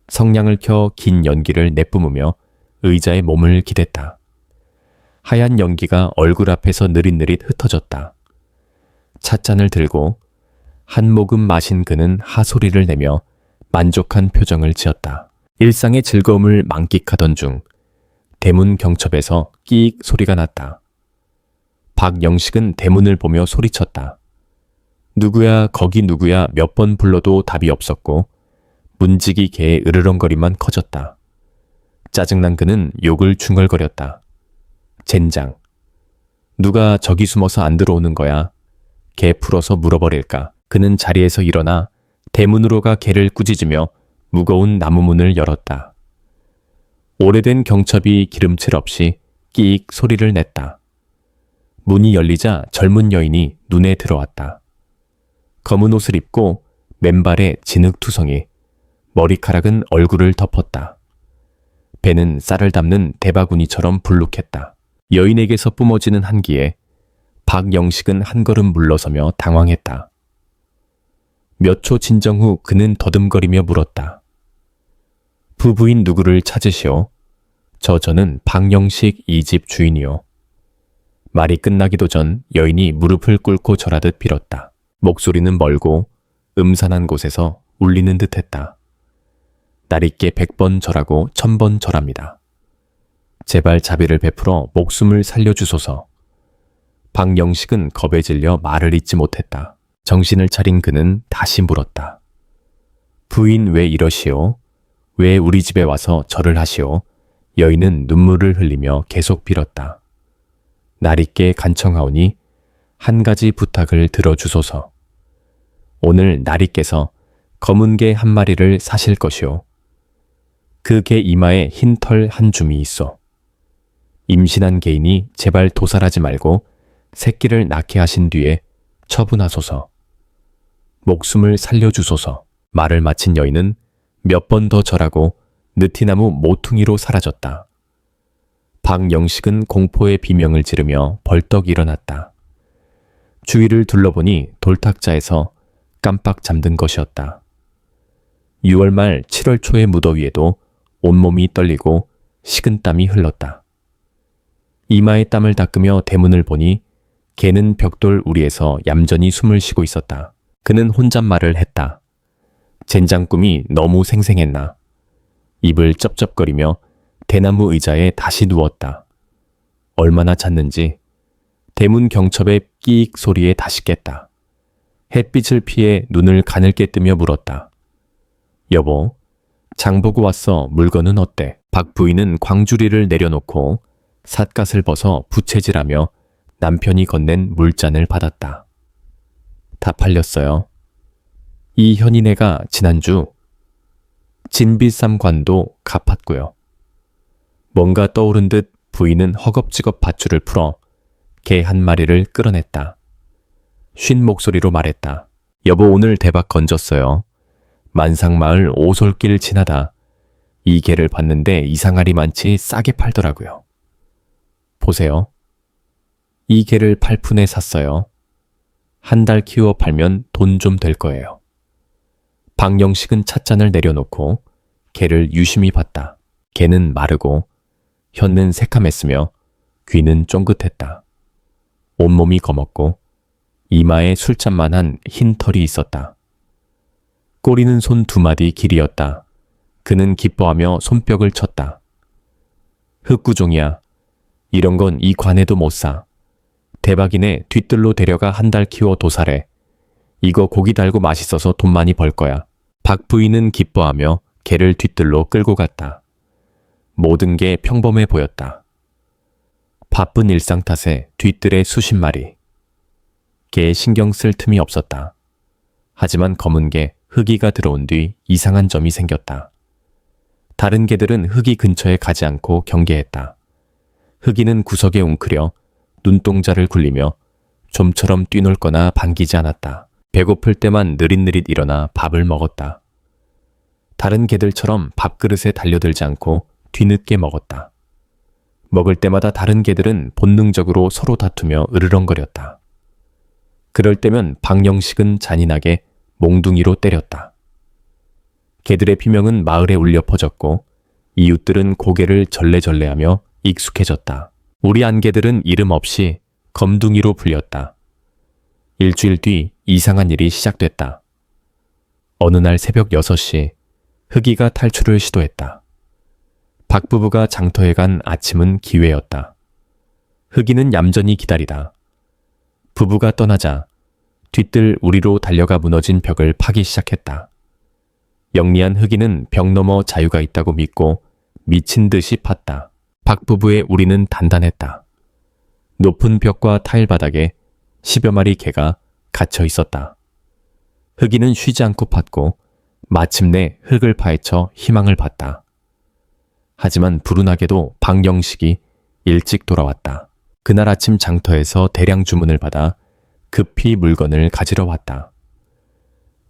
성냥을 켜 긴 연기를 내뿜으며 의자에 몸을 기댔다. 하얀 연기가 얼굴 앞에서 느릿느릿 흩어졌다. 찻잔을 들고 한 모금 마신 그는 하소리를 내며 만족한 표정을 지었다. 일상의 즐거움을 만끽하던 중 대문 경첩에서 끼익 소리가 났다. 박영식은 대문을 보며 소리쳤다. 누구야 거기 누구야 몇 번 불러도 답이 없었고 문지기 개의 으르렁거림만 커졌다. 짜증난 그는 욕을 중얼거렸다. 젠장. 누가 저기 숨어서 안 들어오는 거야. 개 풀어서 물어버릴까. 그는 자리에서 일어나 대문으로 가 개를 꾸짖으며 무거운 나무문을 열었다. 오래된 경첩이 기름칠 없이 끼익 소리를 냈다. 문이 열리자 젊은 여인이 눈에 들어왔다. 검은 옷을 입고 맨발에 진흙투성이, 머리카락은 얼굴을 덮었다. 배는 쌀을 담는 대바구니처럼 불룩했다. 여인에게서 뿜어지는 한기에 박영식은 한 걸음 물러서며 당황했다. 몇 초 진정 후 그는 더듬거리며 물었다. 부부인 누구를 찾으시오? 저는 박영식 이 집 주인이요. 말이 끝나기도 전 여인이 무릎을 꿇고 절하듯 빌었다. 목소리는 멀고 음산한 곳에서 울리는 듯했다. 날있게 100번 절하고 1000번 절합니다. 제발 자비를 베풀어 목숨을 살려주소서. 박영식은 겁에 질려 말을 잇지 못했다. 정신을 차린 그는 다시 물었다. 부인 왜 이러시오? 왜 우리 집에 와서 절을 하시오? 여인은 눈물을 흘리며 계속 빌었다. 날있게 간청하오니 한 가지 부탁을 들어주소서. 오늘 날이께서 검은 개 한 마리를 사실 것이오. 그 개 이마에 흰 털 한 줌이 있어. 임신한 개이니 제발 도살하지 말고 새끼를 낳게 하신 뒤에 처분하소서. 목숨을 살려주소서. 말을 마친 여인은 몇 번 더 절하고 느티나무 모퉁이로 사라졌다. 박영식은 공포의 비명을 지르며 벌떡 일어났다. 주위를 둘러보니 돌탁자에서 깜빡 잠든 것이었다. 6월 말 7월 초의 무더위에도 온몸이 떨리고 식은땀이 흘렀다. 이마에 땀을 닦으며 대문을 보니 개는 벽돌 우리에서 얌전히 숨을 쉬고 있었다. 그는 혼잣말을 했다. 젠장 꿈이 너무 생생했나. 입을 쩝쩝거리며 대나무 의자에 다시 누웠다. 얼마나 잤는지 대문 경첩의 끼익 소리에 다시 깼다. 햇빛을 피해 눈을 가늘게 뜨며 물었다. 여보, 장보고 왔어. 물건은 어때? 박 부인은 광주리를 내려놓고 삿갓을 벗어 부채질하며 남편이 건넨 물잔을 받았다. 다 팔렸어요. 이 현인애가 지난주 진비쌈관도 갚았고요. 뭔가 떠오른 듯 부인은 허겁지겁 밧줄을 풀어 개 한 마리를 끌어냈다. 쉰 목소리로 말했다. 여보, 오늘 대박 건졌어요. 만상마을 오솔길 지나다 이 개를 봤는데 이상하리만치 싸게 팔더라고요. 보세요. 이 개를 8푼에 샀어요. 한 달 키워 팔면 돈 좀 될 거예요. 박영식은 찻잔을 내려놓고 개를 유심히 봤다. 개는 마르고 혀는 새카맸으며 귀는 쫑긋했다. 온몸이 검었고 이마에 술잔만한 흰 털이 있었다. 꼬리는 손 2마디 길이었다. 그는 기뻐하며 손뼉을 쳤다. 흑구종이야. 이런 건 이 관에도 못 사. 대박이네. 뒤뜰로 데려가 한 달 키워 도살해. 이거 고기 달고 맛있어서 돈 많이 벌 거야. 박 부인은 기뻐하며 개를 뒤뜰로 끌고 갔다. 모든 게 평범해 보였다. 바쁜 일상 탓에 뒤뜰에 수십 마리. 개에 신경 쓸 틈이 없었다. 하지만 검은 개 흑이가 들어온 뒤 이상한 점이 생겼다. 다른 개들은 흑이 근처에 가지 않고 경계했다. 흑이는 구석에 웅크려 눈동자를 굴리며 좀처럼 뛰놀거나 반기지 않았다. 배고플 때만 느릿느릿 일어나 밥을 먹었다. 다른 개들처럼 밥그릇에 달려들지 않고 뒤늦게 먹었다. 먹을 때마다 다른 개들은 본능적으로 서로 다투며 으르렁거렸다. 그럴 때면 박영식은 잔인하게 몽둥이로 때렸다. 개들의 비명은 마을에 울려 퍼졌고 이웃들은 고개를 절레절레하며 익숙해졌다. 우리 안개들은 이름 없이 검둥이로 불렸다. 일주일 뒤 이상한 일이 시작됐다. 어느 날 새벽 6시 흑이가 탈출을 시도했다. 박 부부가 장터에 간 아침은 기회였다. 흑이는 얌전히 기다리다. 부부가 떠나자 뒤뜰 우리로 달려가 무너진 벽을 파기 시작했다. 영리한 흑이는 벽 너머 자유가 있다고 믿고 미친 듯이 팠다. 박 부부의 우리는 단단했다. 높은 벽과 타일 바닥에 10여 마리 개가 갇혀 있었다. 흑이는 쉬지 않고 팠고 마침내 흙을 파헤쳐 희망을 봤다. 하지만 불운하게도 박영식이 일찍 돌아왔다. 그날 아침 장터에서 대량 주문을 받아 급히 물건을 가지러 왔다.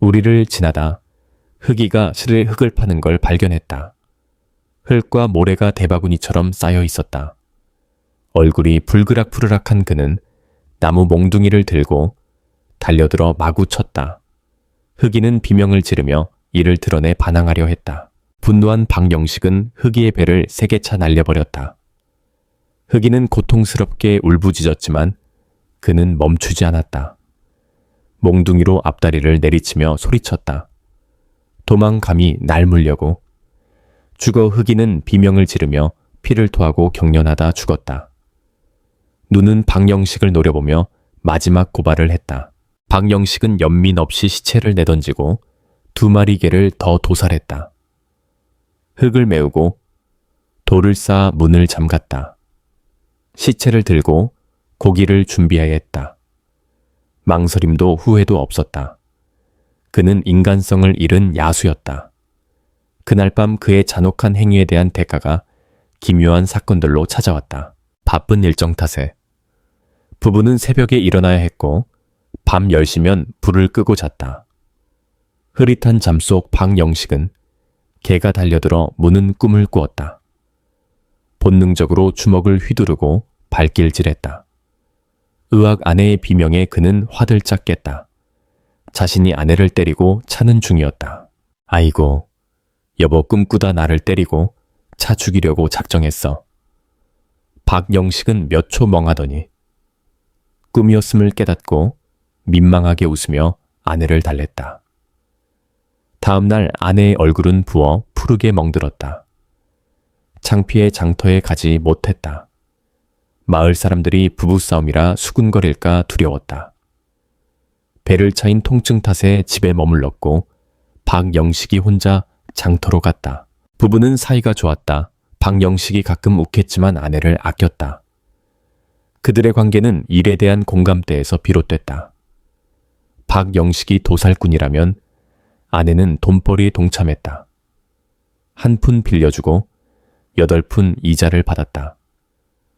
우리를 지나다 흑이가 실에 흙을 파는 걸 발견했다. 흙과 모래가 대바구니처럼 쌓여 있었다. 얼굴이 불그락푸르락한 그는 나무 몽둥이를 들고 달려들어 마구 쳤다. 흑이는 비명을 지르며 이를 드러내 반항하려 했다. 분노한 박영식은 흑이의 배를 3개 차 날려버렸다. 흑이는 고통스럽게 울부짖었지만 그는 멈추지 않았다. 몽둥이로 앞다리를 내리치며 소리쳤다. 도망감이 날 물려고. 죽어 흑이는 비명을 지르며 피를 토하고 경련하다 죽었다. 눈은 박영식을 노려보며 마지막 고발을 했다. 박영식은 연민 없이 시체를 내던지고 2마리 개를 더 도살했다. 흙을 메우고 돌을 쌓아 문을 잠갔다. 시체를 들고 고기를 준비해야 했다. 망설임도 후회도 없었다. 그는 인간성을 잃은 야수였다. 그날 밤 그의 잔혹한 행위에 대한 대가가 기묘한 사건들로 찾아왔다. 바쁜 일정 탓에 부부는 새벽에 일어나야 했고 밤 10시면 불을 끄고 잤다. 흐릿한 잠 속 박영식은 개가 달려들어 무는 꿈을 꾸었다. 본능적으로 주먹을 휘두르고 발길질했다. 의학 아내의 비명에 그는 화들짝 깼다. 자신이 아내를 때리고 차는 중이었다. 아이고, 여보 꿈꾸다 나를 때리고 차 죽이려고 작정했어. 박영식은 몇 초 멍하더니 꿈이었음을 깨닫고 민망하게 웃으며 아내를 달랬다. 다음 날 아내의 얼굴은 부어 푸르게 멍들었다. 창피해 장터에 가지 못했다. 마을 사람들이 부부싸움이라 수군거릴까 두려웠다. 배를 차인 통증 탓에 집에 머물렀고 박영식이 혼자 장터로 갔다. 부부는 사이가 좋았다. 박영식이 가끔 욱했지만 아내를 아꼈다. 그들의 관계는 일에 대한 공감대에서 비롯됐다. 박영식이 도살꾼이라면 아내는 돈벌이에 동참했다. 1푼 빌려주고 8푼 이자를 받았다.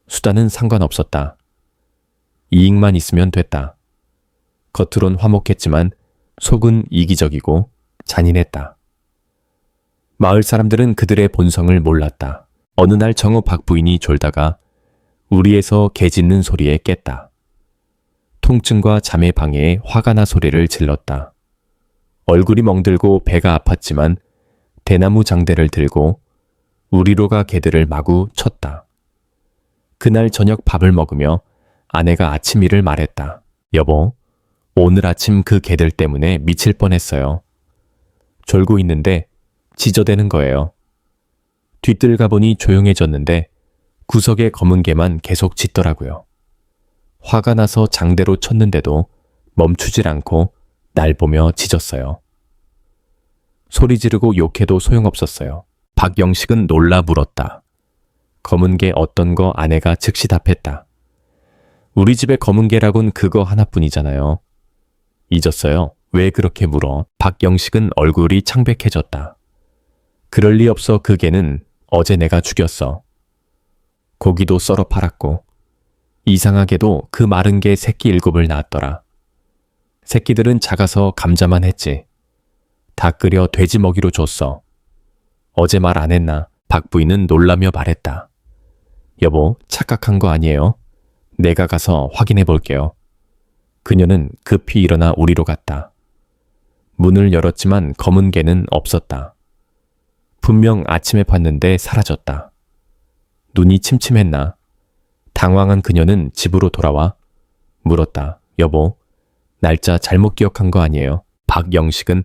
수단은 상관없었다. 이익만 있으면 됐다. 겉으론 화목했지만 속은 이기적이고 잔인했다. 마을 사람들은 그들의 본성을 몰랐다. 어느 날 정호 박 부인이 졸다가 우리에서 개 짖는 소리에 깼다. 통증과 잠의 방해에 화가 나 소리를 질렀다. 얼굴이 멍들고 배가 아팠지만 대나무 장대를 들고 우리로 가 개들을 마구 쳤다. 그날 저녁 밥을 먹으며 아내가 아침 일을 말했다. 여보, 오늘 아침 그 개들 때문에 미칠 뻔했어요. 졸고 있는데 지저대는 거예요. 뒤뜰 가보니 조용해졌는데 구석에 검은 개만 계속 짖더라고요. 화가 나서 장대로 쳤는데도 멈추질 않고 날 보며 짖었어요. 소리 지르고 욕해도 소용없었어요. 박영식은 놀라 물었다. 검은 개 어떤 거? 아내가 즉시 답했다. 우리 집에 검은 개라곤 그거 하나뿐이잖아요. 잊었어요. 왜 그렇게 물어? 박영식은 얼굴이 창백해졌다. 그럴 리 없어. 그 개는 어제 내가 죽였어. 고기도 썰어 팔았고 이상하게도 그 마른 개 새끼 7을 낳았더라. 새끼들은 작아서 감자만 했지. 다 끓여 돼지 먹이로 줬어. 어제 말 안 했나? 박 부인은 놀라며 말했다. 여보, 착각한 거 아니에요? 내가 가서 확인해 볼게요. 그녀는 급히 일어나 우리로 갔다. 문을 열었지만 검은 개는 없었다. 분명 아침에 봤는데 사라졌다. 눈이 침침했나? 당황한 그녀는 집으로 돌아와 물었다. 여보, 날짜 잘못 기억한 거 아니에요? 박영식은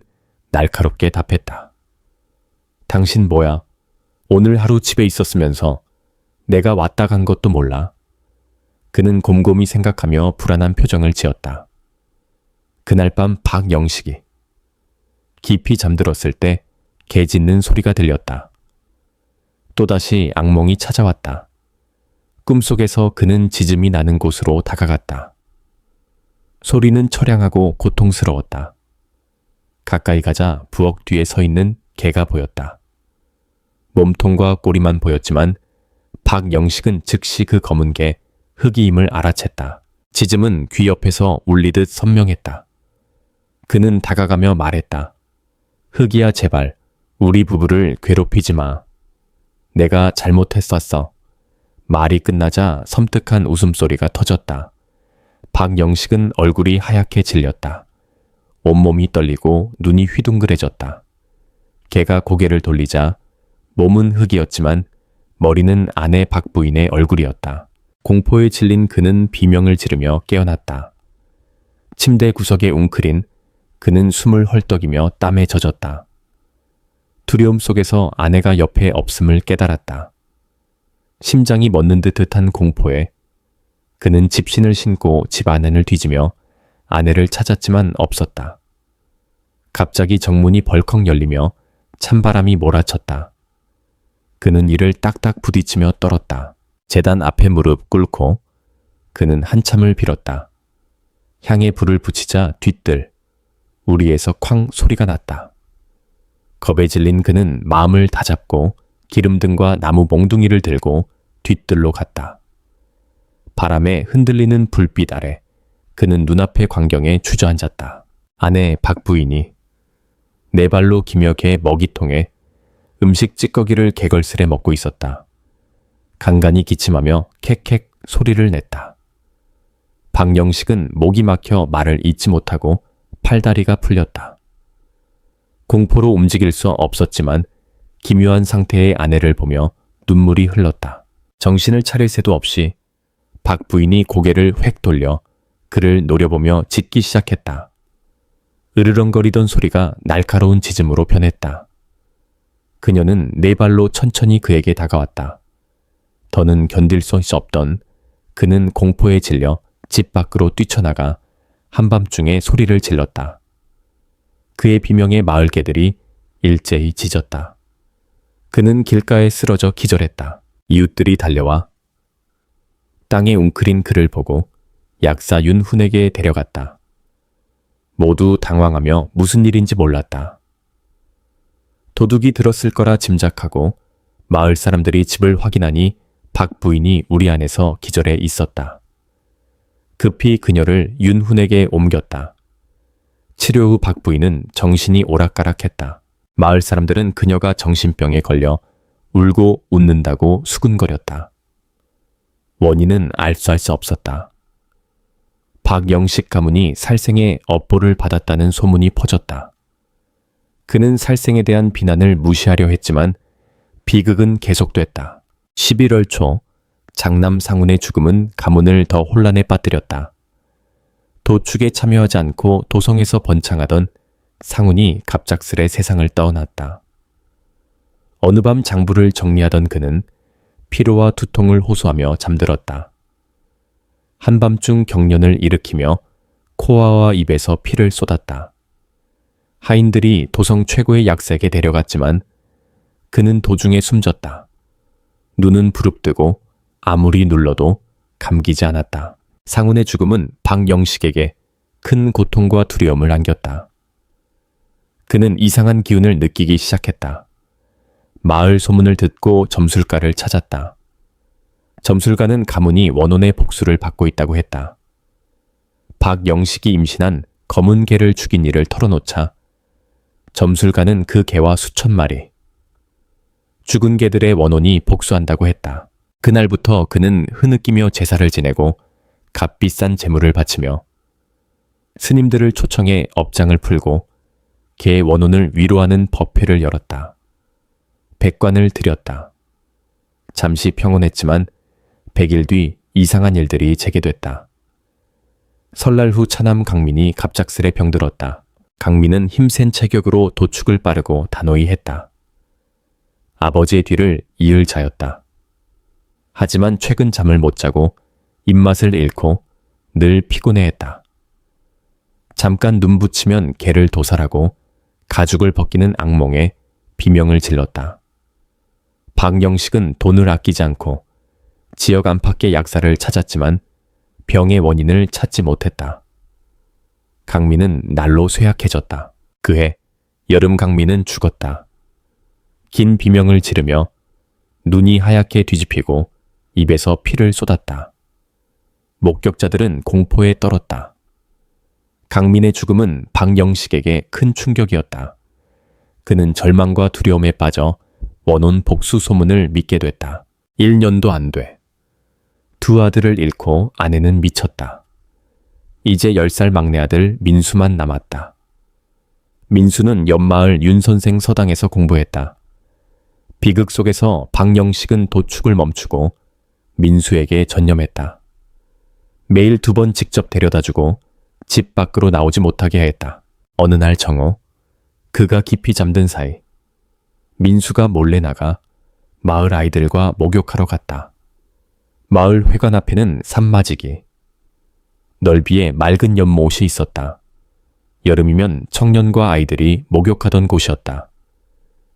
날카롭게 답했다. 당신 뭐야? 오늘 하루 집에 있었으면서 내가 왔다 간 것도 몰라. 그는 곰곰이 생각하며 불안한 표정을 지었다. 그날 밤 박영식이 깊이 잠들었을 때 개 짖는 소리가 들렸다. 또다시 악몽이 찾아왔다. 꿈속에서 그는 짖음이 나는 곳으로 다가갔다. 소리는 처량하고 고통스러웠다. 가까이 가자 부엌 뒤에 서 있는 개가 보였다. 몸통과 꼬리만 보였지만 박영식은 즉시 그 검은 개 흑이임을 알아챘다. 짖음은 귀 옆에서 울리듯 선명했다. 그는 다가가며 말했다. 흑이야, 제발 우리 부부를 괴롭히지 마. 내가 잘못했었어. 말이 끝나자 섬뜩한 웃음소리가 터졌다. 박영식은 얼굴이 하얗게 질렸다. 온몸이 떨리고 눈이 휘둥그레졌다. 개가 고개를 돌리자 몸은 흑이었지만 머리는 아내 박 부인의 얼굴이었다. 공포에 질린 그는 비명을 지르며 깨어났다. 침대 구석에 웅크린 그는 숨을 헐떡이며 땀에 젖었다. 두려움 속에서 아내가 옆에 없음을 깨달았다. 심장이 멎는 듯한 공포에 그는 집신을 신고 집 안을 뒤지며 아내를 찾았지만 없었다. 갑자기 정문이 벌컥 열리며 찬바람이 몰아쳤다. 그는 이를 딱딱 부딪히며 떨었다. 제단 앞에 무릎 꿇고 그는 한참을 빌었다. 향에 불을 붙이자 뒤뜰 우리에서 쾅 소리가 났다. 겁에 질린 그는 마음을 다잡고 기름등과 나무 몽둥이를 들고 뒤뜰로 갔다. 바람에 흔들리는 불빛 아래 그는 눈앞의 광경에 주저앉았다. 아내 박 부인이 네 발로 기며 개 먹이통에 음식 찌꺼기를 개걸스레 먹고 있었다. 간간히 기침하며 캑캑 소리를 냈다. 박영식은 목이 막혀 말을 잇지 못하고 팔다리가 풀렸다. 공포로 움직일 수 없었지만 기묘한 상태의 아내를 보며 눈물이 흘렀다. 정신을 차릴 새도 없이 박 부인이 고개를 획 돌려 그를 노려보며 짖기 시작했다. 으르렁거리던 소리가 날카로운 짖음으로 변했다. 그녀는 네 발로 천천히 그에게 다가왔다. 더는 견딜 수 없던 그는 공포에 질려 집 밖으로 뛰쳐나가 한밤중에 소리를 질렀다. 그의 비명에 마을 개들이 일제히 짖었다. 그는 길가에 쓰러져 기절했다. 이웃들이 달려와 땅에 웅크린 그를 보고 약사 윤훈에게 데려갔다. 모두 당황하며 무슨 일인지 몰랐다. 도둑이 들었을 거라 짐작하고 마을 사람들이 집을 확인하니 박 부인이 우리 안에서 기절해 있었다. 급히 그녀를 윤훈에게 옮겼다. 치료 후 박 부인은 정신이 오락가락했다. 마을 사람들은 그녀가 정신병에 걸려 울고 웃는다고 수군거렸다. 원인은 알 수 없었다. 박영식 가문이 살생에 업보를 받았다는 소문이 퍼졌다. 그는 살생에 대한 비난을 무시하려 했지만 비극은 계속됐다. 11월 초 장남 상훈의 죽음은 가문을 더 혼란에 빠뜨렸다. 도축에 참여하지 않고 도성에서 번창하던 상훈이 갑작스레 세상을 떠났다. 어느 밤 장부를 정리하던 그는 피로와 두통을 호소하며 잠들었다. 한밤중 경련을 일으키며 코아와 입에서 피를 쏟았다. 하인들이 도성 최고의 약사에게 데려갔지만 그는 도중에 숨졌다. 눈은 부릅뜨고 아무리 눌러도 감기지 않았다. 상훈의 죽음은 박영식에게 큰 고통과 두려움을 안겼다. 그는 이상한 기운을 느끼기 시작했다. 마을 소문을 듣고 점술가를 찾았다. 점술가는 가문이 원혼의 복수를 받고 있다고 했다. 박영식이 임신한 검은 개를 죽인 일을 털어놓자 점술가는 그 개와 수천 마리, 죽은 개들의 원혼이 복수한다고 했다. 그날부터 그는 흐느끼며 제사를 지내고 값비싼 제물을 바치며 스님들을 초청해 업장을 풀고 개 원혼을 위로하는 법회를 열었다. 백관을 드렸다. 잠시 평온했지만 100일 뒤 이상한 일들이 재개됐다. 설날 후 차남 강민이 갑작스레 병들었다. 강민은 힘센 체격으로 도축을 빠르고 단호히 했다. 아버지의 뒤를 이을 자였다. 하지만 최근 잠을 못 자고 입맛을 잃고 늘 피곤해했다. 잠깐 눈 붙이면 개를 도살하고 가죽을 벗기는 악몽에 비명을 질렀다. 박영식은 돈을 아끼지 않고 지역 안팎의 약사를 찾았지만 병의 원인을 찾지 못했다. 강민은 날로 쇠약해졌다. 그해 여름 강민은 죽었다. 긴 비명을 지르며 눈이 하얗게 뒤집히고 입에서 피를 쏟았다. 목격자들은 공포에 떨었다. 강민의 죽음은 박영식에게 큰 충격이었다. 그는 절망과 두려움에 빠져 원혼 복수 소문을 믿게 됐다. 1년도 안 돼. 두 아들을 잃고 아내는 미쳤다. 이제 10살 막내 아들 민수만 남았다. 민수는 옆마을 윤선생 서당에서 공부했다. 비극 속에서 박영식은 도축을 멈추고 민수에게 전념했다. 매일 2번 직접 데려다주고 집 밖으로 나오지 못하게 했다. 어느 날 정오, 그가 깊이 잠든 사이 민수가 몰래 나가 마을 아이들과 목욕하러 갔다. 마을 회관 앞에는 산마지기, 넓이에 맑은 연못이 있었다. 여름이면 청년과 아이들이 목욕하던 곳이었다.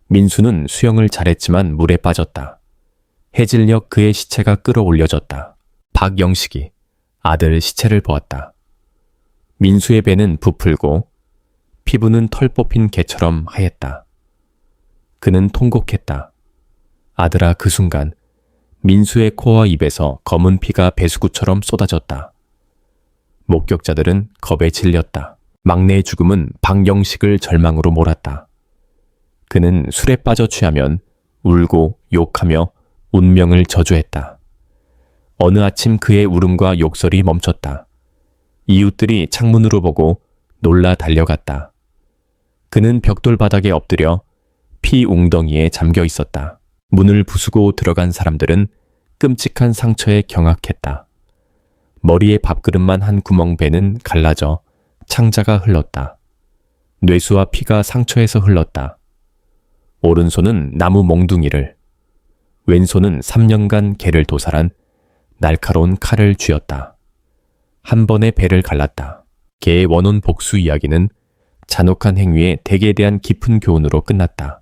민수는 수영을 잘했지만 물에 빠졌다. 해질녘 그의 시체가 끌어올려졌다. 박영식이 아들 시체를 보았다. 민수의 배는 부풀고 피부는 털 뽑힌 개처럼 하였다. 그는 통곡했다. 아들아, 그 순간 민수의 코와 입에서 검은 피가 배수구처럼 쏟아졌다. 목격자들은 겁에 질렸다. 막내의 죽음은 박영식을 절망으로 몰았다. 그는 술에 빠져 취하면 울고 욕하며 운명을 저주했다. 어느 아침 그의 울음과 욕설이 멈췄다. 이웃들이 창문으로 보고 놀라 달려갔다. 그는 벽돌 바닥에 엎드려 피 웅덩이에 잠겨 있었다. 문을 부수고 들어간 사람들은 끔찍한 상처에 경악했다. 머리에 밥그릇만 한 구멍 배는 갈라져 창자가 흘렀다. 뇌수와 피가 상처에서 흘렀다. 오른손은 나무 몽둥이를, 왼손은 3년간 개를 도살한 날카로운 칼을 쥐었다. 한 번에 배를 갈랐다. 개의 원혼 복수 이야기는 잔혹한 행위의 대개에 대한 깊은 교훈으로 끝났다.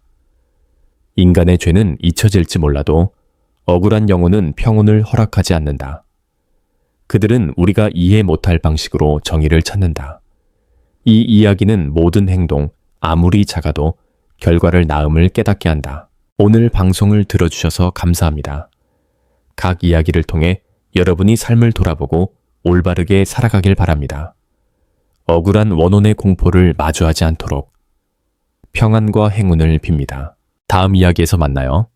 인간의 죄는 잊혀질지 몰라도 억울한 영혼은 평온을 허락하지 않는다. 그들은 우리가 이해 못할 방식으로 정의를 찾는다. 이 이야기는 모든 행동, 아무리 작아도 결과를 낳음을 깨닫게 한다. 오늘 방송을 들어주셔서 감사합니다. 각 이야기를 통해 여러분이 삶을 돌아보고 올바르게 살아가길 바랍니다. 억울한 원혼의 공포를 마주하지 않도록 평안과 행운을 빕니다. 다음 이야기에서 만나요.